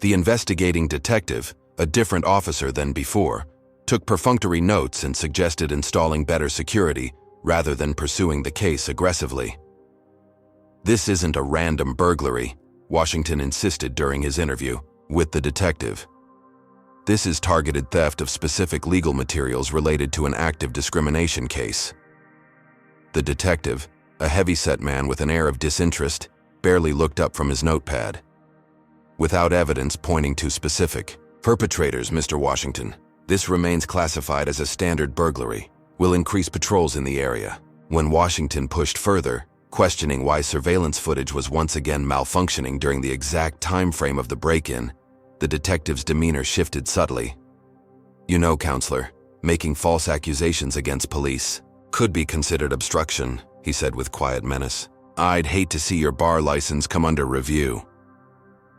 The investigating detective, a different officer than before, took perfunctory notes and suggested installing better security rather than pursuing the case aggressively. This isn't a random burglary, Washington insisted during his interview with the detective. This is targeted theft of specific legal materials related to an active discrimination case. The detective, a heavy-set man with an air of disinterest, barely looked up from his notepad. Without evidence pointing to specific perpetrators, Mr. Washington, this remains classified as a standard burglary. We'll increase patrols in the area. When Washington pushed further, questioning why surveillance footage was once again malfunctioning during the exact time frame of the break-in, the detective's demeanor shifted subtly. You know, counselor, making false accusations against police could be considered obstruction, he said with quiet menace. I'd hate to see your bar license come under review.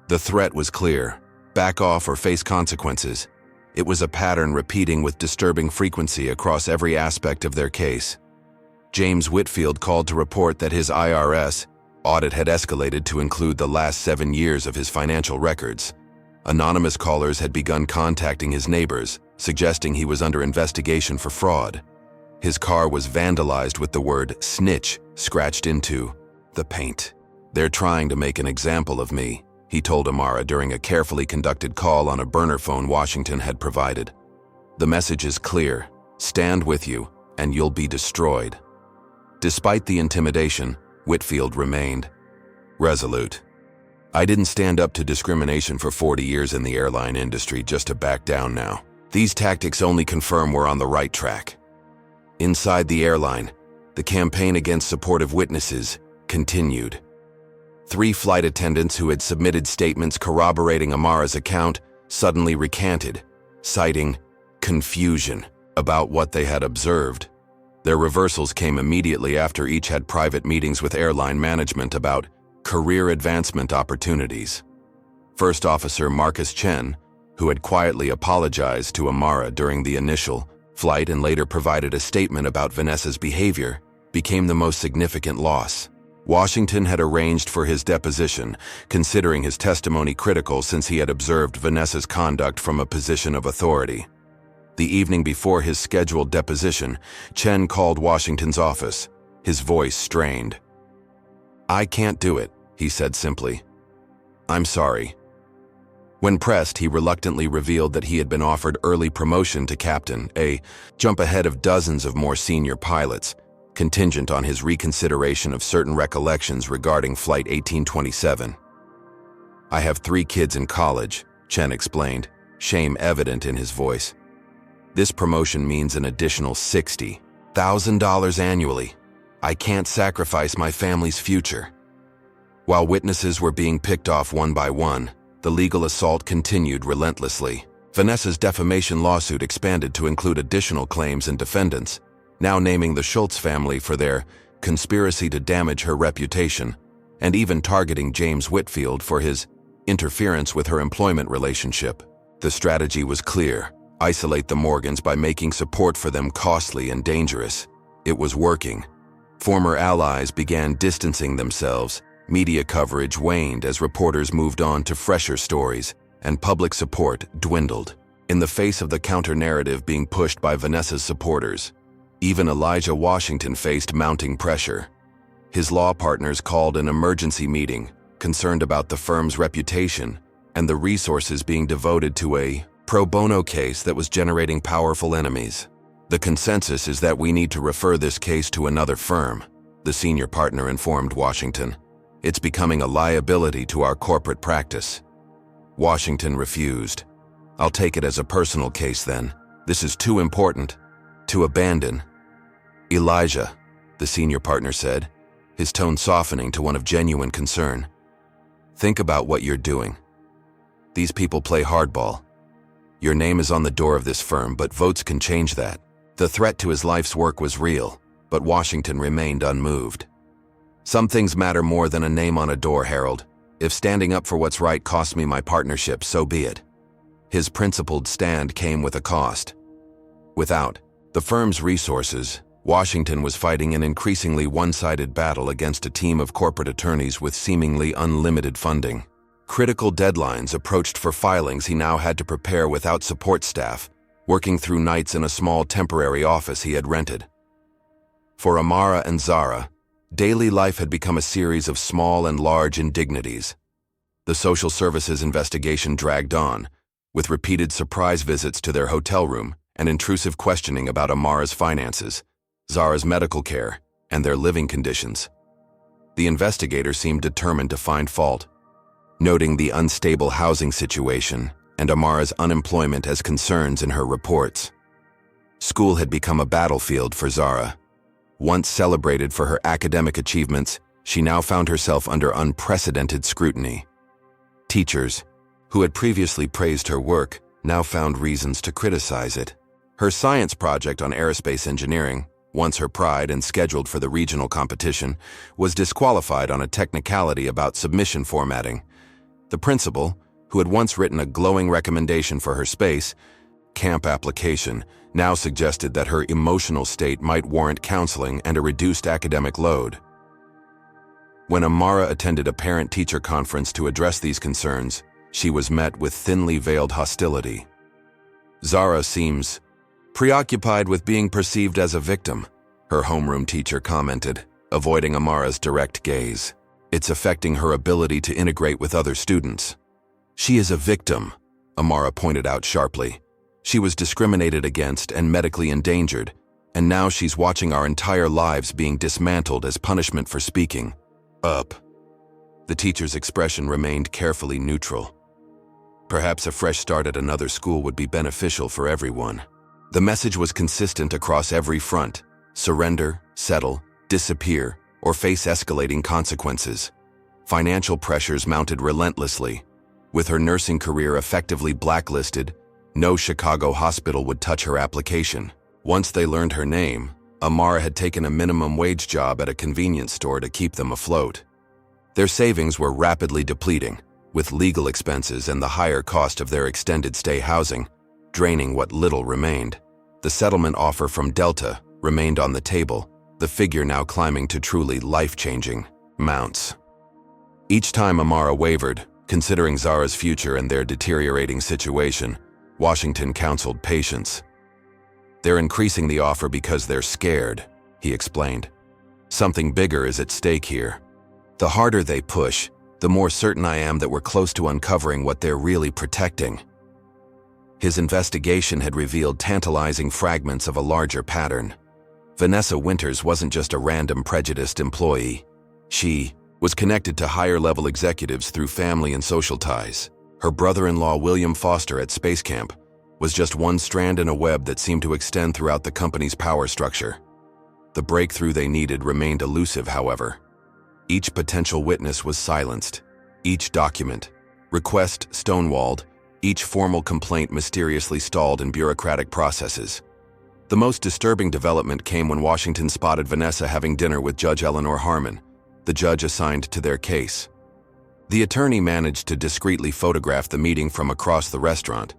The threat was clear. Back off or face consequences. It was a pattern repeating with disturbing frequency across every aspect of their case. James Whitfield called to report that his IRS audit had escalated to include the last 7 years of his financial records. Anonymous callers had begun contacting his neighbors, suggesting he was under investigation for fraud. His car was vandalized with the word snitch scratched into the paint. They're trying to make an example of me, he told Amara during a carefully conducted call on a burner phone Washington had provided. The message is clear: stand with you, and you'll be destroyed. Despite the intimidation, Whitfield remained resolute. I didn't stand up to discrimination for 40 years in the airline industry just to back down now. These tactics only confirm we're on the right track. Inside the airline, the campaign against supportive witnesses continued. 3 flight attendants who had submitted statements corroborating Amara's account suddenly recanted, citing confusion about what they had observed. Their reversals came immediately after each had private meetings with airline management about career advancement opportunities. First Officer Marcus Chen, who had quietly apologized to Amara during the initial flight and later provided a statement about Vanessa's behavior, became the most significant loss. Washington had arranged for his deposition, considering his testimony critical since he had observed Vanessa's conduct from a position of authority. The evening before his scheduled deposition, Chen called Washington's office, his voice strained. I can't do it, he said simply. I'm sorry. When pressed, he reluctantly revealed that he had been offered early promotion to captain, a jump ahead of dozens of more senior pilots, contingent on his reconsideration of certain recollections regarding Flight 1827. I have 3 kids in college, Chen explained, shame evident in his voice. This promotion means an additional $60,000 annually. I can't sacrifice my family's future. While witnesses were being picked off one by one, the legal assault continued relentlessly. Vanessa's defamation lawsuit expanded to include additional claims and defendants, now naming the Schultz family for their conspiracy to damage her reputation, and even targeting James Whitfield for his interference with her employment relationship. The strategy was clear: isolate the Morgans by making support for them costly and dangerous. It was working. Former allies began distancing themselves, media coverage waned as reporters moved on to fresher stories, and public support dwindled. In the face of the counter-narrative being pushed by Vanessa's supporters, even Elijah Washington faced mounting pressure. His law partners called an emergency meeting, concerned about the firm's reputation and the resources being devoted to a pro bono case that was generating powerful enemies. The consensus is that we need to refer this case to another firm, the senior partner informed Washington. It's becoming a liability to our corporate practice. Washington refused. I'll take it as a personal case then. This is too important to abandon. Elijah, the senior partner said, his tone softening to one of genuine concern. Think about what you're doing. These people play hardball. Your name is on the door of this firm, but votes can change that. The threat to his life's work was real, but Washington remained unmoved. Some things matter more than a name on a door, Harold. If standing up for what's right costs me my partnership, so be it. His principled stand came with a cost. Without the firm's resources, Washington was fighting an increasingly one-sided battle against a team of corporate attorneys with seemingly unlimited funding. Critical deadlines approached for filings he now had to prepare without support staff, working through nights in a small temporary office he had rented. For Amara and Zara, daily life had become a series of small and large indignities. The social services investigation dragged on, with repeated surprise visits to their hotel room and intrusive questioning about Amara's finances, Zara's medical care, and their living conditions. The investigator seemed determined to find fault, noting the unstable housing situation and Amara's unemployment as concerns in her reports. School had become a battlefield for Zara. Once celebrated for her academic achievements, she now found herself under unprecedented scrutiny. Teachers, who had previously praised her work, now found reasons to criticize it. Her science project on aerospace engineering, once her pride and scheduled for the regional competition, was disqualified on a technicality about submission formatting. The principal, who had once written a glowing recommendation for her space camp application, now suggested that her emotional state might warrant counseling and a reduced academic load. When Amara attended a parent-teacher conference to address these concerns, she was met with thinly veiled hostility. Zara seems preoccupied with being perceived as a victim, her homeroom teacher commented, avoiding Amara's direct gaze. It's affecting her ability to integrate with other students. She is a victim, Amara pointed out sharply. She was discriminated against and medically endangered, and now she's watching our entire lives being dismantled as punishment for speaking up. The teacher's expression remained carefully neutral. Perhaps a fresh start at another school would be beneficial for everyone. The message was consistent across every front: surrender, settle, disappear, or face escalating consequences. Financial pressures mounted relentlessly. With her nursing career effectively blacklisted, no Chicago hospital would touch her application. Once they learned her name, Amara had taken a minimum wage job at a convenience store to keep them afloat. Their savings were rapidly depleting, with legal expenses and the higher cost of their extended stay housing draining what little remained. The settlement offer from Delta remained on the table, the figure now climbing to truly life-changing amounts. Each time Amara wavered, considering Zara's future and their deteriorating situation, Washington counseled patience. They're increasing the offer because they're scared, he explained. Something bigger is at stake here. The harder they push, the more certain I am that we're close to uncovering what they're really protecting. His investigation had revealed tantalizing fragments of a larger pattern. Vanessa Winters wasn't just a random prejudiced employee. She was connected to higher-level executives through family and social ties. Her brother-in-law, William Foster, at Space Camp, was just one strand in a web that seemed to extend throughout the company's power structure. The breakthrough they needed remained elusive, however. Each potential witness was silenced, each document, request stonewalled, each formal complaint mysteriously stalled in bureaucratic processes. The most disturbing development came when Washington spotted Vanessa having dinner with Judge Eleanor Harmon, the judge assigned to their case. The attorney managed to discreetly photograph the meeting from across the restaurant,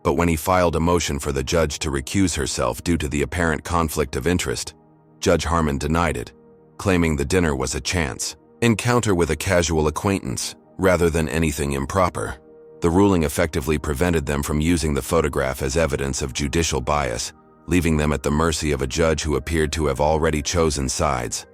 but when he filed a motion for the judge to recuse herself due to the apparent conflict of interest, Judge Harmon denied it, claiming the dinner was a chance encounter with a casual acquaintance rather than anything improper. The ruling effectively prevented them from using the photograph as evidence of judicial bias, leaving them at the mercy of a judge who appeared to have already chosen sides.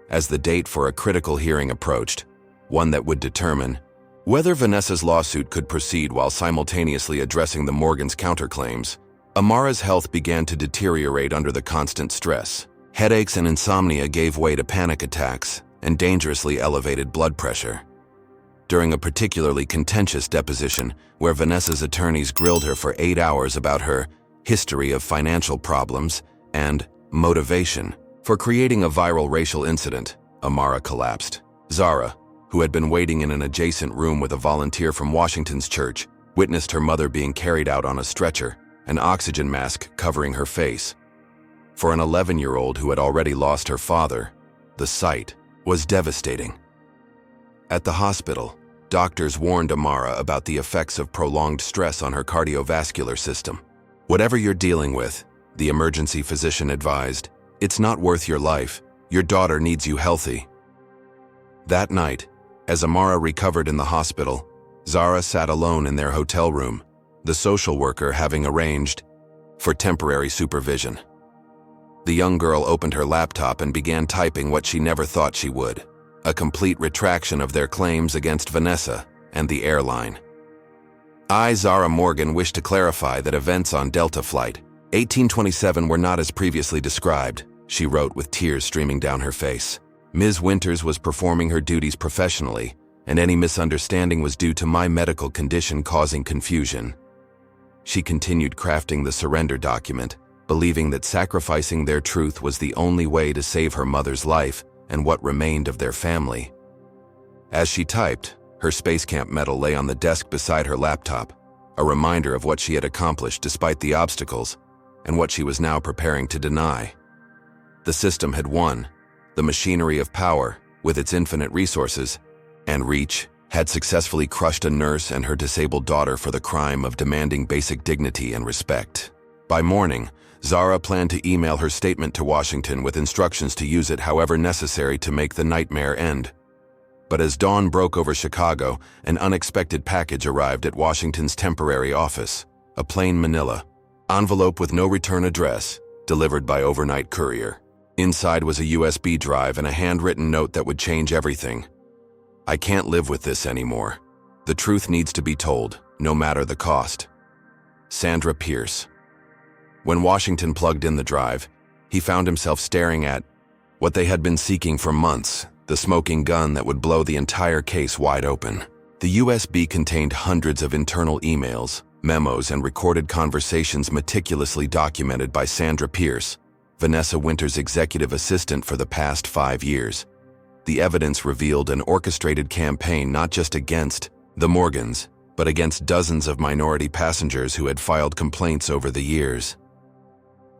As the date for a critical hearing approached, one that would determine whether Vanessa's lawsuit could proceed while simultaneously addressing the Morgans' counterclaims, Amara's health began to deteriorate under the constant stress. Headaches and insomnia gave way to panic attacks and dangerously elevated blood pressure. During a particularly contentious deposition, where Vanessa's attorneys grilled her for 8 hours about her history of financial problems and motivation for creating a viral racial incident, Amara collapsed. Zara, who had been waiting in an adjacent room with a volunteer from Washington's church, witnessed her mother being carried out on a stretcher, an oxygen mask covering her face. For an 11-year-old who had already lost her father, the sight was devastating. At the hospital, doctors warned Amara about the effects of prolonged stress on her cardiovascular system. "Whatever you're dealing with," the emergency physician advised, "it's not worth your life. Your daughter needs you healthy." That night, as Amara recovered in the hospital, Zara sat alone in their hotel room, the social worker having arranged for temporary supervision. The young girl opened her laptop and began typing what she never thought she would: a complete retraction of their claims against Vanessa and the airline. "I, Zara Morgan, wish to clarify that events on Delta Flight 1827 were not as previously described," she wrote with tears streaming down her face. "Ms. Winters was performing her duties professionally, and any misunderstanding was due to my medical condition causing confusion." She continued crafting the surrender document, believing that sacrificing their truth was the only way to save her mother's life and what remained of their family. As she typed, her Space Camp medal lay on the desk beside her laptop, a reminder of what she had accomplished despite the obstacles and what she was now preparing to deny. The system had won. The machinery of power, with its infinite resources and reach, had successfully crushed a nurse and her disabled daughter for the crime of demanding basic dignity and respect. By morning, Zara planned to email her statement to Washington with instructions to use it however necessary to make the nightmare end. But as dawn broke over Chicago, an unexpected package arrived at Washington's temporary office, a plain manila envelope with no return address, delivered by overnight courier. Inside was a USB drive and a handwritten note that would change everything. "I can't live with this anymore. The truth needs to be told, no matter the cost. Sandra Pierce." When Washington plugged in the drive, he found himself staring at what they had been seeking for months, the smoking gun that would blow the entire case wide open. The USB contained hundreds of internal emails, memos, and recorded conversations meticulously documented by Sandra Pierce, Vanessa Winters' executive assistant for the past 5 years. The evidence revealed an orchestrated campaign not just against the Morgans, but against dozens of minority passengers who had filed complaints over the years.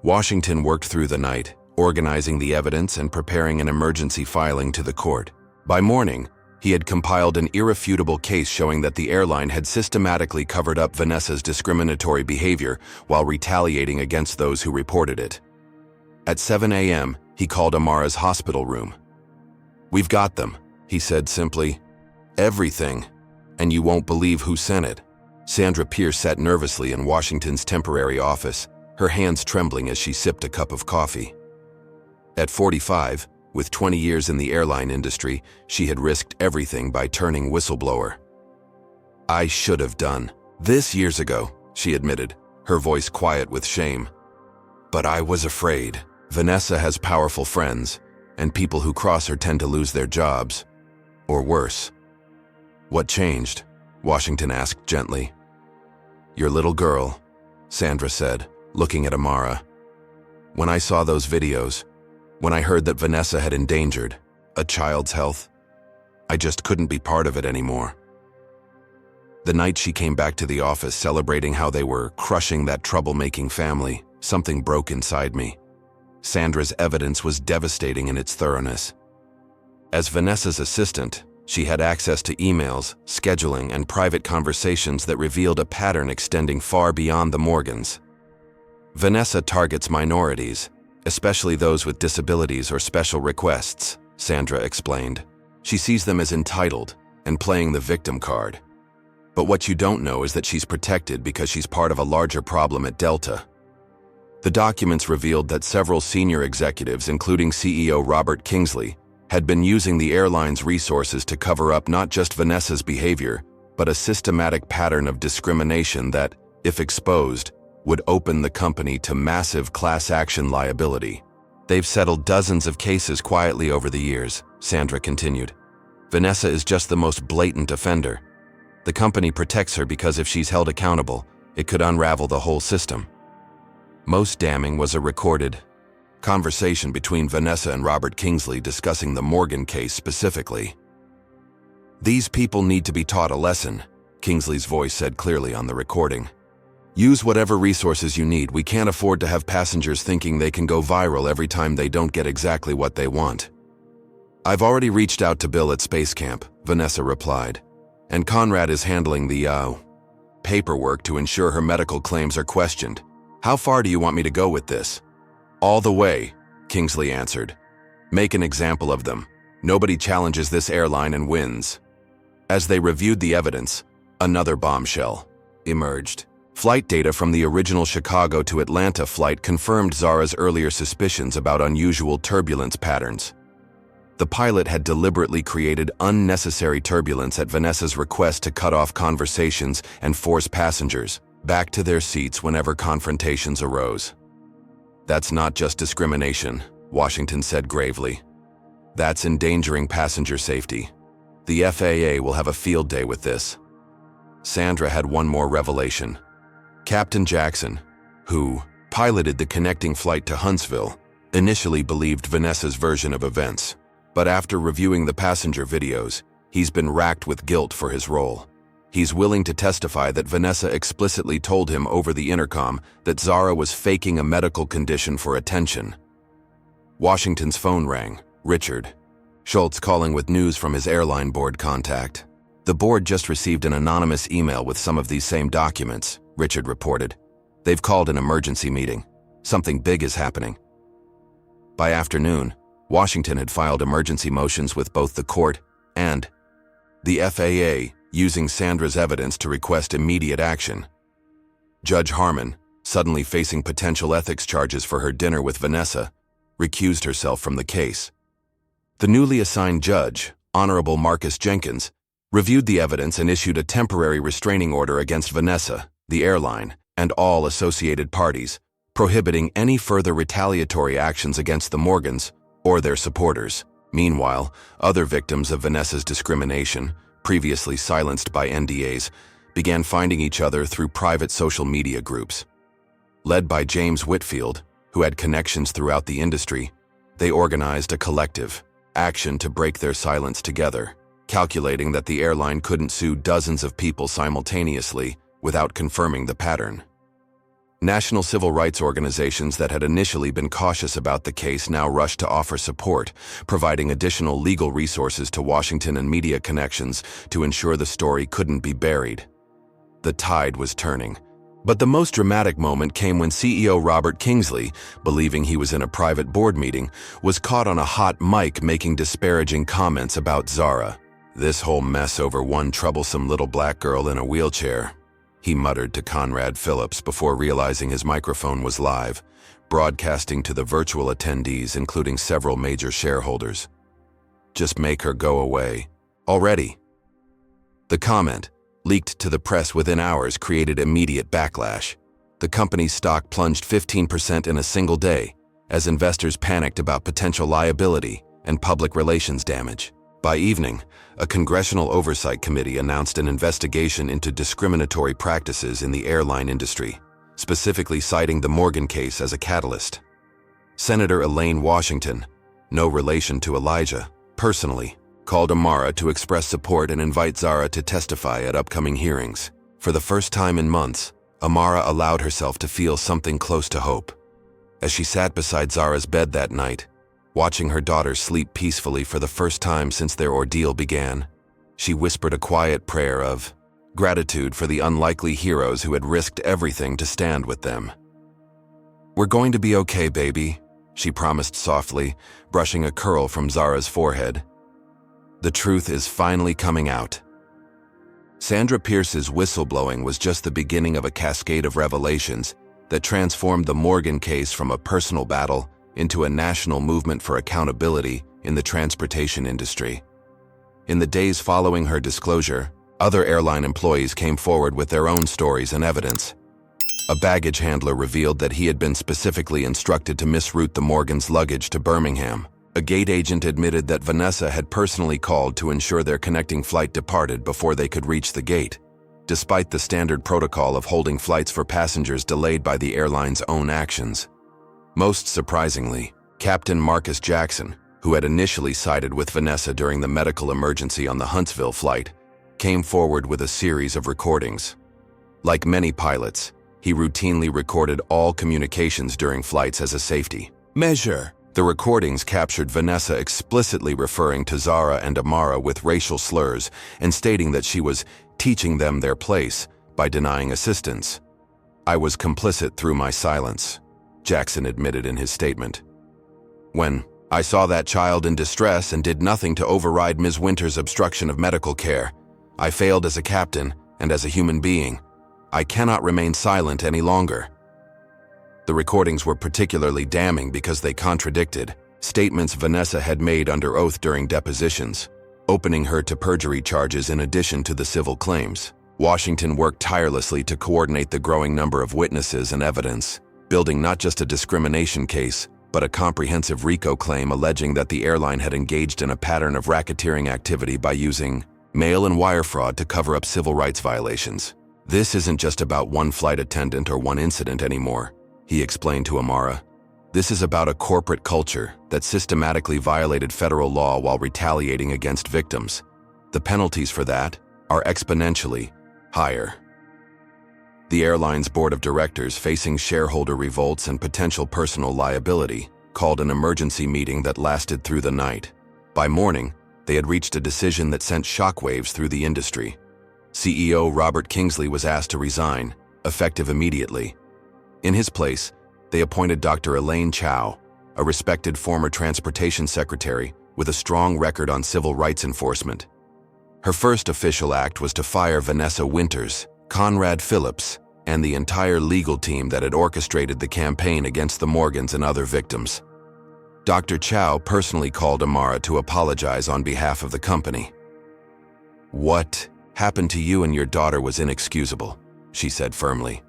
Washington worked through the night, organizing the evidence and preparing an emergency filing to the court. By morning, he had compiled an irrefutable case showing that the airline had systematically covered up Vanessa's discriminatory behavior while retaliating against those who reported it. At 7 a.m., he called Amara's hospital room. "We've got them," he said simply. "Everything. And you won't believe who sent it." Sandra Pierce sat nervously in Washington's temporary office, her hands trembling as she sipped a cup of coffee. At 45, with 20 years in the airline industry, she had risked everything by turning whistleblower. "I should have done this years ago," she admitted, her voice quiet with shame. "But I was afraid. Vanessa has powerful friends, and people who cross her tend to lose their jobs. Or worse." "What changed?" Washington asked gently. "Your little girl," Sandra said, looking at Amara. "When I saw those videos, when I heard that Vanessa had endangered a child's health, I just couldn't be part of it anymore." The night she came back to the office celebrating how they were crushing that troublemaking family, something broke inside me. Sandra's evidence was devastating in its thoroughness. As Vanessa's assistant, she had access to emails, scheduling, and private conversations that revealed a pattern extending far beyond the Morgans. "Vanessa targets minorities, especially those with disabilities or special requests," Sandra explained. "She sees them as entitled and playing the victim card. But what you don't know is that she's protected because she's part of a larger problem at Delta. The documents revealed that several senior executives, including CEO Robert Kingsley, had been using the airline's resources to cover up not just Vanessa's behavior, but a systematic pattern of discrimination that, if exposed, would open the company to massive class action liability. They've settled dozens of cases quietly over the years, Sandra continued. Vanessa is just the most blatant offender. The company protects her because if she's held accountable, it could unravel the whole system. Most damning was a recorded conversation between Vanessa and Robert Kingsley discussing the Morgan case specifically. "These people need to be taught a lesson," Kingsley's voice said clearly on the recording. "Use whatever resources you need. We can't afford to have passengers thinking they can go viral every time they don't get exactly what they want." "I've already reached out to Bill at Space Camp," Vanessa replied. "And Conrad is handling the, paperwork to ensure her medical claims are questioned. How far do you want me to go with this?" "All the way," Kingsley answered. "Make an example of them. Nobody challenges this airline and wins." As they reviewed the evidence, another bombshell emerged. Flight data from the original Chicago to Atlanta flight confirmed Zara's earlier suspicions about unusual turbulence patterns. The pilot had deliberately created unnecessary turbulence at Vanessa's request to cut off conversations and force passengers back to their seats whenever confrontations arose. "That's not just discrimination," Washington said gravely. "That's endangering passenger safety. The FAA will have a field day with this." Sandra had one more revelation. Captain Jackson, who piloted the connecting flight to Huntsville, initially believed Vanessa's version of events. But after reviewing the passenger videos, he's been racked with guilt for his role. He's willing to testify that Vanessa explicitly told him over the intercom that Zara was faking a medical condition for attention. Washington's phone rang. Richard Schultz calling with news from his airline board contact. "The board just received an anonymous email with some of these same documents," Richard reported. "They've called an emergency meeting. Something big is happening." By afternoon, Washington had filed emergency motions with both the court and the FAA, using Sandra's evidence to request immediate action. Judge Harmon, suddenly facing potential ethics charges for her dinner with Vanessa, recused herself from the case. The newly assigned judge, Honorable Marcus Jenkins, reviewed the evidence and issued a temporary restraining order against Vanessa, the airline, and all associated parties, prohibiting any further retaliatory actions against the Morgans or their supporters. Meanwhile, other victims of Vanessa's discrimination, previously silenced by NDAs, began finding each other through private social media groups. Led by James Whitfield, who had connections throughout the industry, they organized a collective action to break their silence together, calculating that the airline couldn't sue dozens of people simultaneously without confirming the pattern. National civil rights organizations that had initially been cautious about the case now rushed to offer support, providing additional legal resources to Washington and media connections to ensure the story couldn't be buried. The tide was turning. But the most dramatic moment came when CEO Robert Kingsley, believing he was in a private board meeting, was caught on a hot mic making disparaging comments about Zara. "This whole mess over one troublesome little black girl in a wheelchair," he muttered to Conrad Phillips before realizing his microphone was live, broadcasting to the virtual attendees, including several major shareholders. "Just make her go away. Already." The comment, leaked to the press within hours, created immediate backlash. The company's stock plunged 15% in a single day, as investors panicked about potential liability and public relations damage. By evening, a congressional oversight committee announced an investigation into discriminatory practices in the airline industry, specifically citing the Morgan case as a catalyst. Senator Elaine Washington, no relation to Elijah, personally called Amara to express support and invite Zara to testify at upcoming hearings. For the first time in months, Amara allowed herself to feel something close to hope. As she sat beside Zara's bed that night, watching her daughter sleep peacefully for the first time since their ordeal began, she whispered a quiet prayer of gratitude for the unlikely heroes who had risked everything to stand with them. "We're going to be okay, baby," she promised softly, brushing a curl from Zara's forehead. "The truth is finally coming out." Sandra Pierce's whistleblowing was just the beginning of a cascade of revelations that transformed the Morgan case from a personal battle into a national movement for accountability in the transportation industry. In the days following her disclosure, other airline employees came forward with their own stories and evidence. A baggage handler revealed that he had been specifically instructed to misroute the Morgans' luggage to Birmingham. A gate agent admitted that Vanessa had personally called to ensure their connecting flight departed before they could reach the gate, despite the standard protocol of holding flights for passengers delayed by the airline's own actions. Most surprisingly, Captain Marcus Jackson, who had initially sided with Vanessa during the medical emergency on the Huntsville flight, came forward with a series of recordings. Like many pilots, he routinely recorded all communications during flights as a safety measure. The recordings captured Vanessa explicitly referring to Zara and Amara with racial slurs and stating that she was teaching them their place by denying assistance. "I was complicit through my silence," Jackson admitted in his statement. "When I saw that child in distress and did nothing to override Ms. Winter's obstruction of medical care, I failed as a captain and as a human being. I cannot remain silent any longer." The recordings were particularly damning because they contradicted statements Vanessa had made under oath during depositions, opening her to perjury charges in addition to the civil claims. Washington worked tirelessly to coordinate the growing number of witnesses and evidence, building not just a discrimination case, but a comprehensive RICO claim alleging that the airline had engaged in a pattern of racketeering activity by using mail and wire fraud to cover up civil rights violations. "This isn't just about one flight attendant or one incident anymore," he explained to Amara. "This is about a corporate culture that systematically violated federal law while retaliating against victims. The penalties for that are exponentially higher." The airline's board of directors, facing shareholder revolts and potential personal liability, called an emergency meeting that lasted through the night. By morning, they had reached a decision that sent shockwaves through the industry. CEO Robert Kingsley was asked to resign, effective immediately. In his place, they appointed Dr. Elaine Chao, a respected former transportation secretary with a strong record on civil rights enforcement. Her first official act was to fire Vanessa Winters, Conrad Phillips, and the entire legal team that had orchestrated the campaign against the Morgans and other victims. Dr. Chao personally called Amara to apologize on behalf of the company. "What happened to you and your daughter was inexcusable," she said firmly.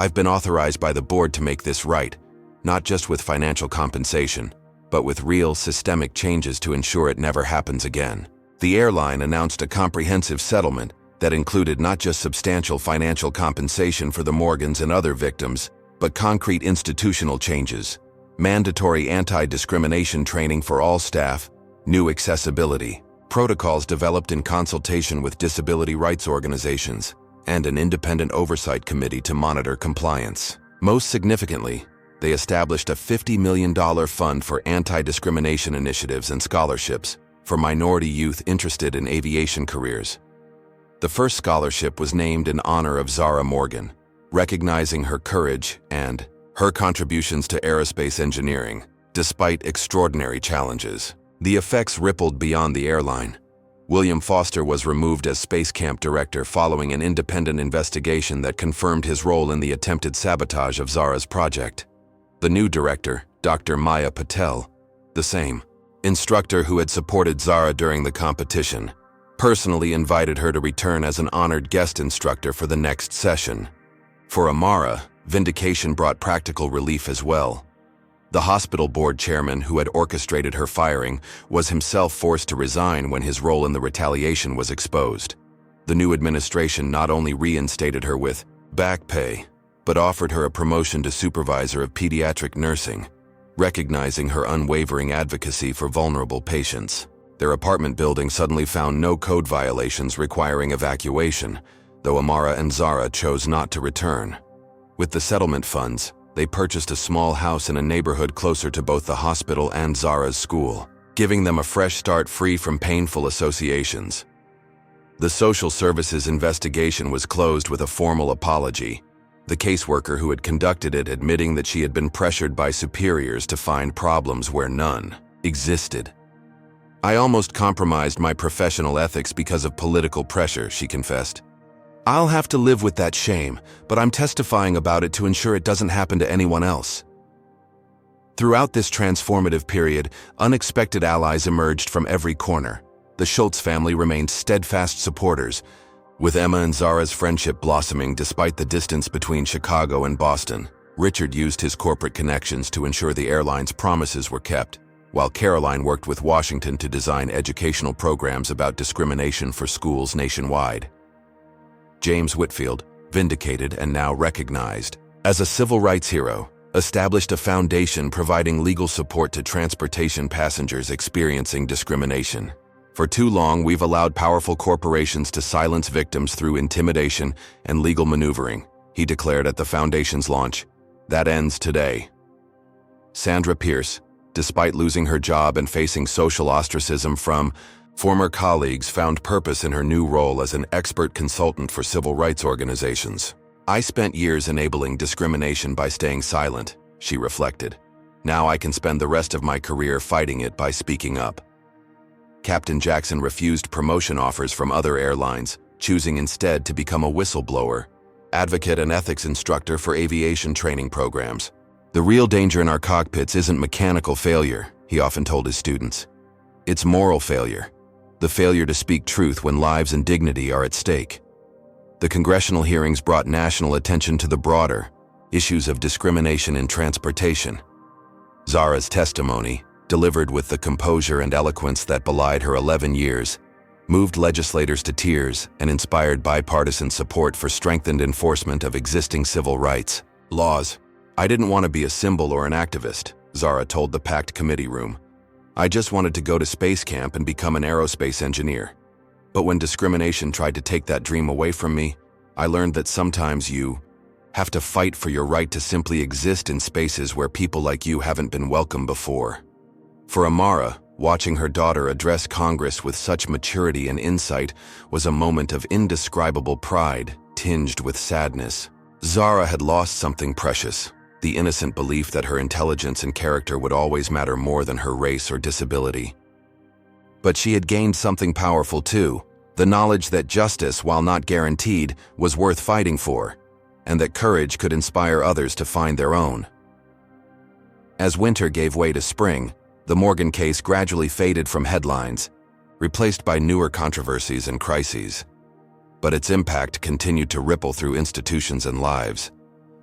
"I've been authorized by the board to make this right, not just with financial compensation, but with real systemic changes to ensure it never happens again." The airline announced a comprehensive settlement that included not just substantial financial compensation for the Morgans and other victims, but concrete institutional changes, mandatory anti-discrimination training for all staff, new accessibility protocols developed in consultation with disability rights organizations, and an independent oversight committee to monitor compliance. Most significantly, they established a $50 million fund for anti-discrimination initiatives and scholarships for minority youth interested in aviation careers. The first scholarship was named in honor of Zara Morgan, recognizing her courage and her contributions to aerospace engineering, despite extraordinary challenges. The effects rippled beyond the airline. William Foster was removed as Space Camp Director following an independent investigation that confirmed his role in the attempted sabotage of Zara's project. The new director, Dr. Maya Patel, the same instructor who had supported Zara during the competition, personally invited her to return as an honored guest instructor for the next session. For Amara, vindication brought practical relief as well. The hospital board chairman who had orchestrated her firing was himself forced to resign when his role in the retaliation was exposed. The new administration not only reinstated her with back pay, but offered her a promotion to supervisor of pediatric nursing, recognizing her unwavering advocacy for vulnerable patients. Their apartment building suddenly found no code violations requiring evacuation, though Amara and Zara chose not to return. With the settlement funds, they purchased a small house in a neighborhood closer to both the hospital and Zara's school, giving them a fresh start free from painful associations. The social services investigation was closed with a formal apology, the caseworker who had conducted it admitting that she had been pressured by superiors to find problems where none existed. "I almost compromised my professional ethics because of political pressure," she confessed. "I'll have to live with that shame, but I'm testifying about it to ensure it doesn't happen to anyone else." Throughout this transformative period, unexpected allies emerged from every corner. The Schultz family remained steadfast supporters, with Emma and Zara's friendship blossoming despite the distance between Chicago and Boston. Richard used his corporate connections to ensure the airline's promises were kept, while Caroline worked with Washington to design educational programs about discrimination for schools nationwide. James Whitfield, vindicated and now recognized as a civil rights hero, established a foundation providing legal support to transportation passengers experiencing discrimination. "For too long, we've allowed powerful corporations to silence victims through intimidation and legal maneuvering," he declared at the foundation's launch. "That ends today." Sandra Pierce, despite losing her job and facing social ostracism from former colleagues, found purpose in her new role as an expert consultant for civil rights organizations. "I spent years enabling discrimination by staying silent," she reflected. "Now I can spend the rest of my career fighting it by speaking up." Captain Jackson refused promotion offers from other airlines, choosing instead to become a whistleblower, advocate and ethics instructor for aviation training programs. "The real danger in our cockpits isn't mechanical failure," he often told his students. "It's moral failure, the failure to speak truth when lives and dignity are at stake." The congressional hearings brought national attention to the broader issues of discrimination in transportation. Zara's testimony, delivered with the composure and eloquence that belied her 11 years, moved legislators to tears and inspired bipartisan support for strengthened enforcement of existing civil rights laws. "I didn't want to be a symbol or an activist," Zara told the packed committee room. "I just wanted to go to space camp and become an aerospace engineer. But when discrimination tried to take that dream away from me, I learned that sometimes you have to fight for your right to simply exist in spaces where people like you haven't been welcome before." For Amara, watching her daughter address Congress with such maturity and insight was a moment of indescribable pride, tinged with sadness. Zara had lost something precious, the innocent belief that her intelligence and character would always matter more than her race or disability. But she had gained something powerful too, the knowledge that justice, while not guaranteed, was worth fighting for, and that courage could inspire others to find their own. As winter gave way to spring, the Morgan case gradually faded from headlines, replaced by newer controversies and crises. But its impact continued to ripple through institutions and lives,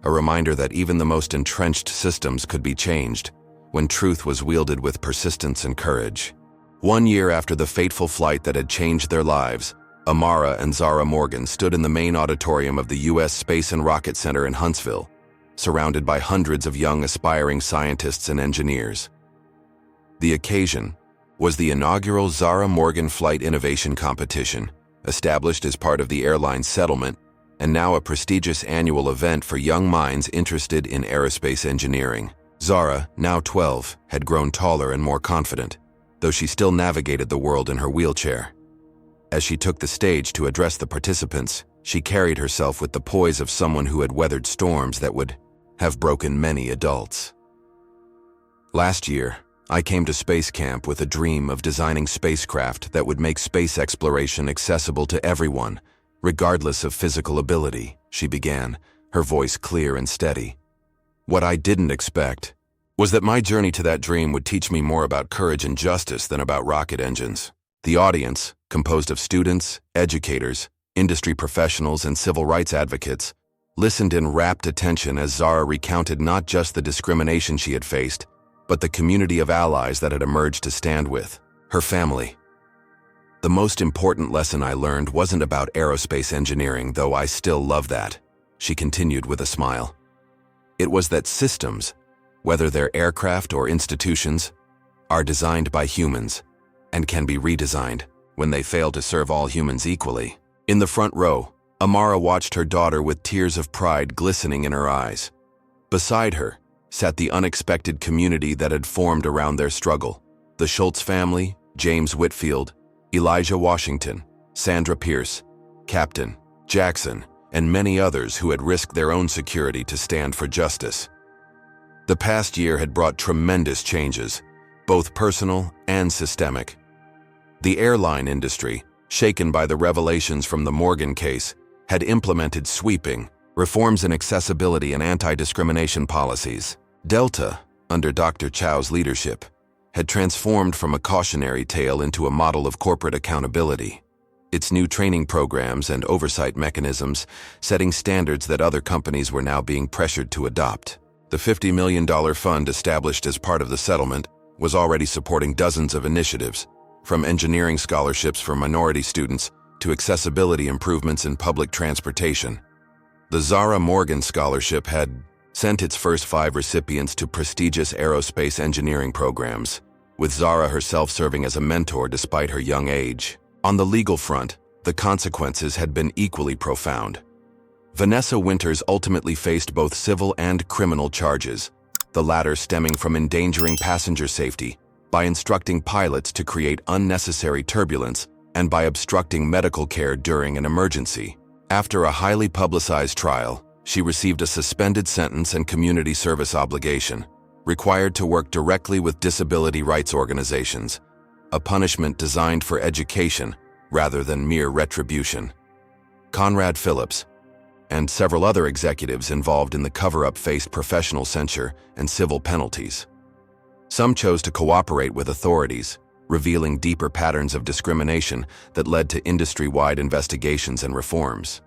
a reminder that even the most entrenched systems could be changed when truth was wielded with persistence and courage. 1 year after the fateful flight that had changed their lives, Amara and Zara Morgan stood in the main auditorium of the U.S. Space and Rocket Center in Huntsville, surrounded by hundreds of young aspiring scientists and engineers. The occasion was the inaugural Zara Morgan Flight Innovation Competition, established as part of the airline's settlement, and now a prestigious annual event for young minds interested in aerospace engineering. Zara, now 12, had grown taller and more confident, though she still navigated the world in her wheelchair. As she took the stage to address the participants, she carried herself with the poise of someone who had weathered storms that would have broken many adults. "Last year, I came to space camp with a dream of designing spacecraft that would make space exploration accessible to everyone, regardless of physical ability," she began, her voice clear and steady. "What I didn't expect was that my journey to that dream would teach me more about courage and justice than about rocket engines." The audience, composed of students, educators, industry professionals, and civil rights advocates, listened in rapt attention as Zara recounted not just the discrimination she had faced, but the community of allies that had emerged to stand with her family. "The most important lesson I learned wasn't about aerospace engineering, though I still love that," she continued with a smile. "It was that systems, whether they're aircraft or institutions, are designed by humans and can be redesigned when they fail to serve all humans equally." In the front row, Amara watched her daughter with tears of pride glistening in her eyes. Beside her sat the unexpected community that had formed around their struggle: the Schultz family, James Whitfield, Elijah Washington, Sandra Pierce, Captain Jackson, and many others who had risked their own security to stand for justice. The past year had brought tremendous changes, both personal and systemic. The airline industry, shaken by the revelations from the Morgan case, had implemented sweeping reforms in accessibility and anti-discrimination policies. Delta, under Dr. Chow's leadership, had transformed from a cautionary tale into a model of corporate accountability. Its new training programs and oversight mechanisms setting standards that other companies were now being pressured to adopt. The $50 million fund established as part of the settlement was already supporting dozens of initiatives, from engineering scholarships for minority students to accessibility improvements in public transportation. The Zara Morgan Scholarship had sent its first 5 recipients to prestigious aerospace engineering programs, with Zara herself serving as a mentor despite her young age. On the legal front, the consequences had been equally profound. Vanessa Winters ultimately faced both civil and criminal charges, the latter stemming from endangering passenger safety by instructing pilots to create unnecessary turbulence and by obstructing medical care during an emergency. After a highly publicized trial, she received a suspended sentence and community service obligation, required to work directly with disability rights organizations, a punishment designed for education rather than mere retribution. Conrad Phillips and several other executives involved in the cover-up faced professional censure and civil penalties. Some chose to cooperate with authorities, revealing deeper patterns of discrimination that led to industry-wide investigations and reforms.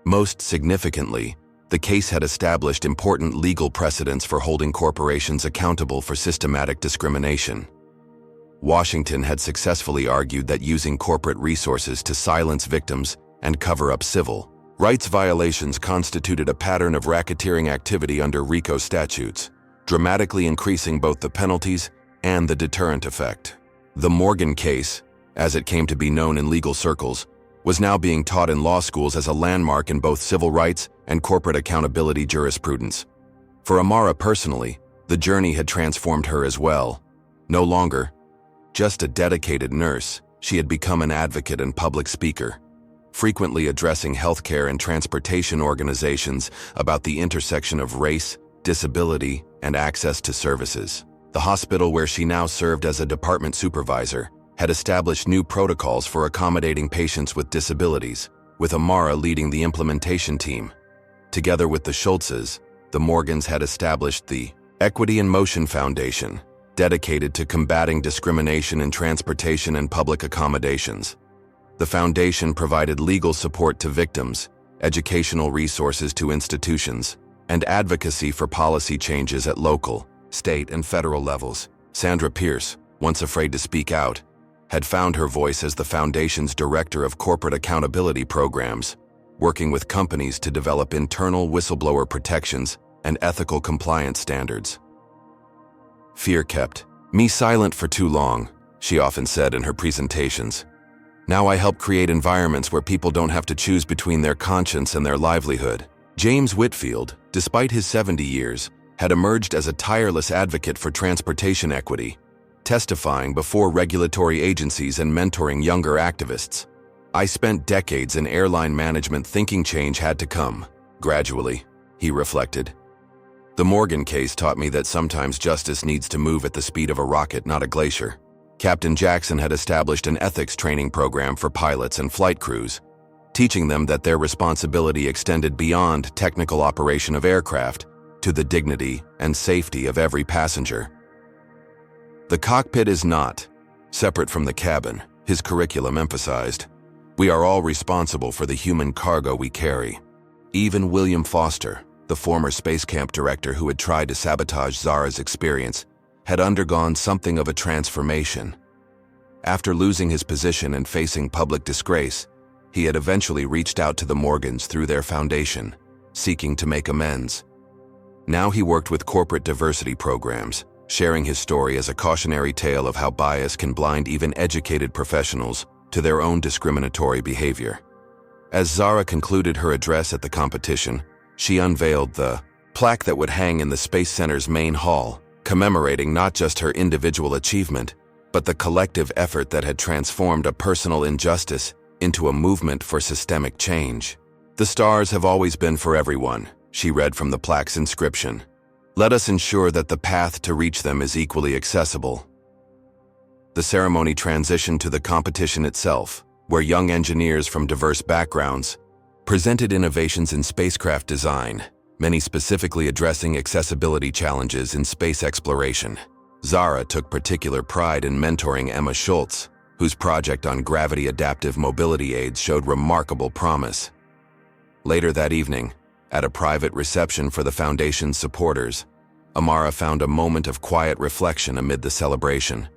Most significantly, the case had established important legal precedents for holding corporations accountable for systematic discrimination. Washington had successfully argued that using corporate resources to silence victims and cover up civil rights violations constituted a pattern of racketeering activity under RICO statutes, dramatically increasing both the penalties and the deterrent effect. The Morgan case, as it came to be known in legal circles, was now being taught in law schools as a landmark in both civil rights and corporate accountability jurisprudence. For Amara personally, the journey had transformed her as well. No longer just a dedicated nurse, she had become an advocate and public speaker, frequently addressing healthcare and transportation organizations about the intersection of race, disability, and access to services. The hospital where she now served as a department supervisor had established new protocols for accommodating patients with disabilities, with Amara leading the implementation team. Together with the Schultzes, the Morgans had established the Equity in Motion Foundation, dedicated to combating discrimination in transportation and public accommodations. The foundation provided legal support to victims, educational resources to institutions, and advocacy for policy changes at local, state, and federal levels. Sandra Pierce, once afraid to speak out, had found her voice as the foundation's director of corporate accountability programs, working with companies to develop internal whistleblower protections and ethical compliance standards. Fear kept me silent for too long, she often said in her presentations. Now I help create environments where people don't have to choose between their conscience and their livelihood. James Whitfield, despite his 70 years, had emerged as a tireless advocate for transportation equity, testifying before regulatory agencies and mentoring younger activists. I spent decades in airline management thinking change had to come, gradually, he reflected. The Morgan case taught me that sometimes justice needs to move at the speed of a rocket, not a glacier. Captain Jackson had established an ethics training program for pilots and flight crews, teaching them that their responsibility extended beyond technical operation of aircraft to the dignity and safety of every passenger. The cockpit is not separate from the cabin, his curriculum emphasized. We are all responsible for the human cargo we carry. Even William Foster, the former space camp director who had tried to sabotage Zara's experience, had undergone something of a transformation. After losing his position and facing public disgrace, he had eventually reached out to the Morgans through their foundation, seeking to make amends. Now he worked with corporate diversity programs, sharing his story as a cautionary tale of how bias can blind even educated professionals to their own discriminatory behavior. As Zara concluded her address at the competition, she unveiled the plaque that would hang in the Space Center's main hall, commemorating not just her individual achievement, but the collective effort that had transformed a personal injustice into a movement for systemic change. The stars have always been for everyone, she read from the plaque's inscription. Let us ensure that the path to reach them is equally accessible. The ceremony transitioned to the competition itself, where young engineers from diverse backgrounds presented innovations in spacecraft design, many specifically addressing accessibility challenges in space exploration. Zara took particular pride in mentoring Emma Schultz, whose project on gravity-adaptive mobility aids showed remarkable promise. Later that evening, at a private reception for the Foundation's supporters, Amara found a moment of quiet reflection amid the celebration.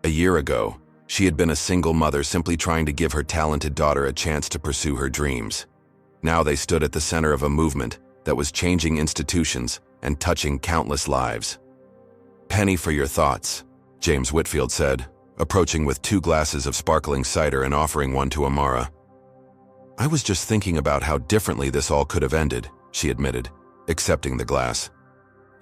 A year ago, she had been a single mother simply trying to give her talented daughter a chance to pursue her dreams. Now they stood at the center of a movement that was changing institutions and touching countless lives. "Penny for your thoughts," James Whitfield said, approaching with 2 glasses of sparkling cider and offering one to Amara. "I was just thinking about how differently this all could have ended," she admitted, accepting the glass.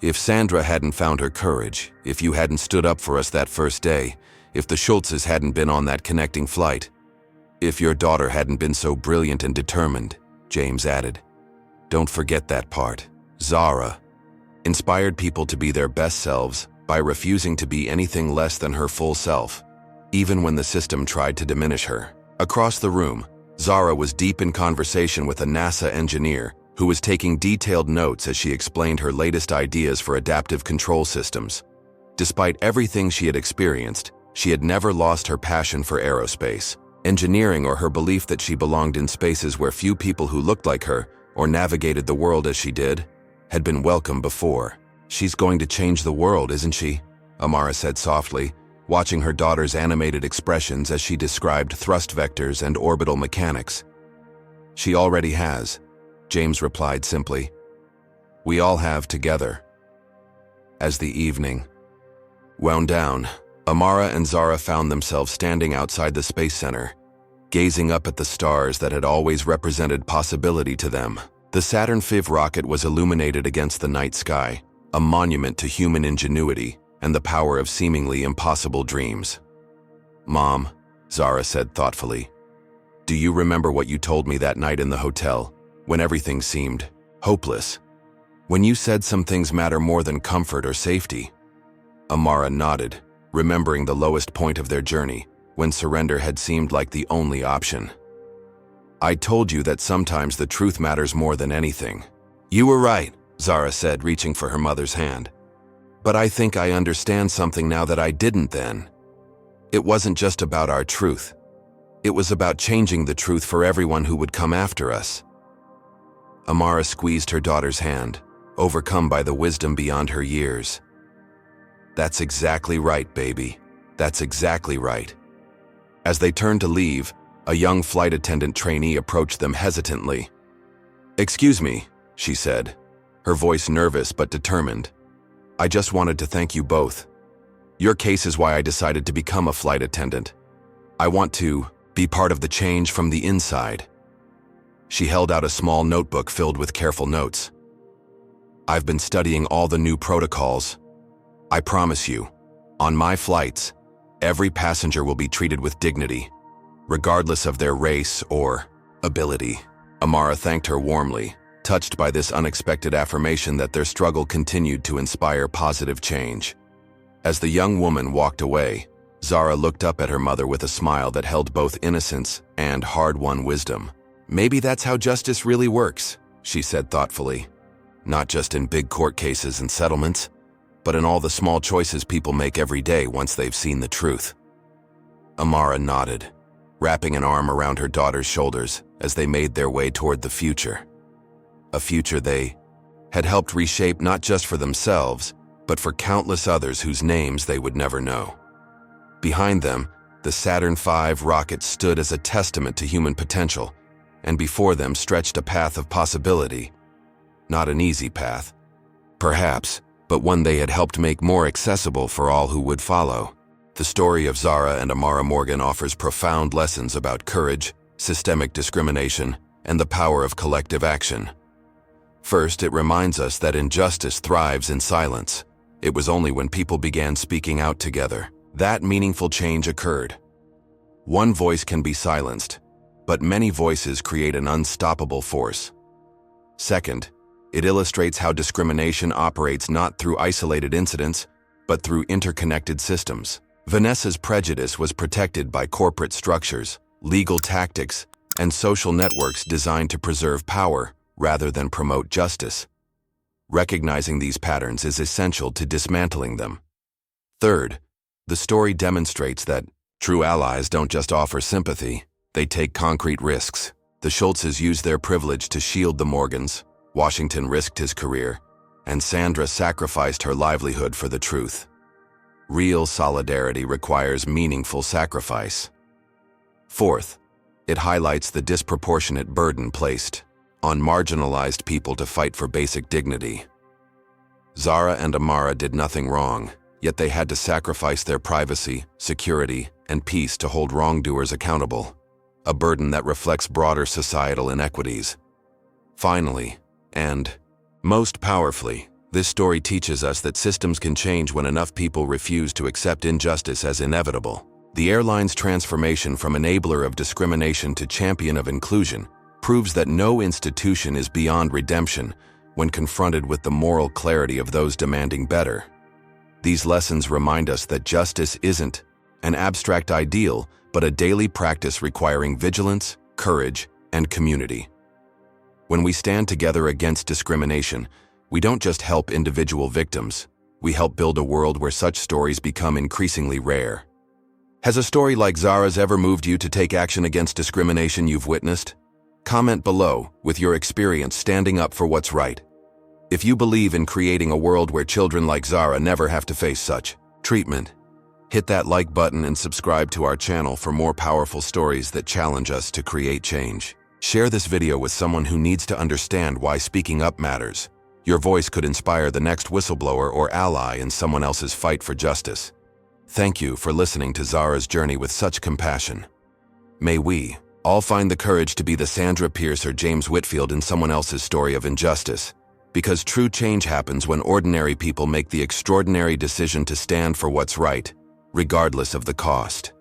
"If Sandra hadn't found her courage, if you hadn't stood up for us that first day, if the Schultzes hadn't been on that connecting flight, if your daughter hadn't been so brilliant and determined," James added. "Don't forget that part. Zara inspired people to be their best selves by refusing to be anything less than her full self, even when the system tried to diminish her." Across the room, Zara was deep in conversation with a NASA engineer who was taking detailed notes as she explained her latest ideas for adaptive control systems. Despite everything she had experienced, she had never lost her passion for aerospace, engineering, or her belief that she belonged in spaces where few people who looked like her or navigated the world as she did had been welcome before. "She's going to change the world, isn't she?" Amara said softly, watching her daughter's animated expressions as she described thrust vectors and orbital mechanics. "She already has," James replied simply. "We all have together." As the evening wound down, Amara and Zara found themselves standing outside the Space Center, gazing up at the stars that had always represented possibility to them. The Saturn V rocket was illuminated against the night sky, a monument to human ingenuity and the power of seemingly impossible dreams. "Mom," Zara said thoughtfully, "do you remember what you told me that night in the hotel, when everything seemed hopeless? When you said some things matter more than comfort or safety?" Amara nodded, remembering the lowest point of their journey, when surrender had seemed like the only option. "I told you that sometimes the truth matters more than anything." "You were right," Zara said, reaching for her mother's hand. "But I think I understand something now that I didn't then. It wasn't just about our truth. It was about changing the truth for everyone who would come after us." Amara squeezed her daughter's hand, overcome by the wisdom beyond her years. "That's exactly right, baby. That's exactly right." As they turned to leave, a young flight attendant trainee approached them hesitantly. "Excuse me," she said, her voice nervous but determined. "I just wanted to thank you both. Your case is why I decided to become a flight attendant. I want to be part of the change from the inside." She held out a small notebook filled with careful notes. "I've been studying all the new protocols. I promise you, on my flights, every passenger will be treated with dignity, regardless of their race or ability." Amara thanked her warmly, touched by this unexpected affirmation that their struggle continued to inspire positive change. As the young woman walked away, Zara looked up at her mother with a smile that held both innocence and hard-won wisdom. "Maybe that's how justice really works," she said thoughtfully. "Not just in big court cases and settlements, but in all the small choices people make every day once they've seen the truth." Amara nodded, wrapping an arm around her daughter's shoulders as they made their way toward the future. A future they had helped reshape not just for themselves, but for countless others whose names they would never know. Behind them, the Saturn V rocket stood as a testament to human potential, and before them stretched a path of possibility. Not an easy path, perhaps, but one they had helped make more accessible for all who would follow. The story of Zara and Amara Morgan offers profound lessons about courage, systemic discrimination, and the power of collective action. First, it reminds us that injustice thrives in silence. It was only when people began speaking out together that meaningful change occurred. One voice can be silenced, but many voices create an unstoppable force. Second, it illustrates how discrimination operates not through isolated incidents, but through interconnected systems. Vanessa's prejudice was protected by corporate structures, legal tactics, and social networks designed to preserve power rather than promote justice. Recognizing these patterns is essential to dismantling them. Third, the story demonstrates that true allies don't just offer sympathy, they take concrete risks. The Schultzes used their privilege to shield the Morgans, Washington risked his career, and Sandra sacrificed her livelihood for the truth. Real solidarity requires meaningful sacrifice. Fourth, it highlights the disproportionate burden placed on marginalized people to fight for basic dignity. Zara and Amara did nothing wrong, yet they had to sacrifice their privacy, security, and peace to hold wrongdoers accountable, a burden that reflects broader societal inequities. Finally, and most powerfully, this story teaches us that systems can change when enough people refuse to accept injustice as inevitable. The airline's transformation from enabler of discrimination to champion of inclusion proves that no institution is beyond redemption when confronted with the moral clarity of those demanding better. These lessons remind us that justice isn't an abstract ideal, but a daily practice requiring vigilance, courage, and community. When we stand together against discrimination, we don't just help individual victims, we help build a world where such stories become increasingly rare. Has a story like Zara's ever moved you to take action against discrimination you've witnessed? Comment below with your experience standing up for what's right. If you believe in creating a world where children like Zara never have to face such treatment, hit that like button and subscribe to our channel for more powerful stories that challenge us to create change. Share this video with someone who needs to understand why speaking up matters. Your voice could inspire the next whistleblower or ally in someone else's fight for justice. Thank you for listening to Zara's journey with such compassion. May we all find the courage to be the Sandra Pierce or James Whitfield in someone else's story of injustice, because true change happens when ordinary people make the extraordinary decision to stand for what's right, regardless of the cost.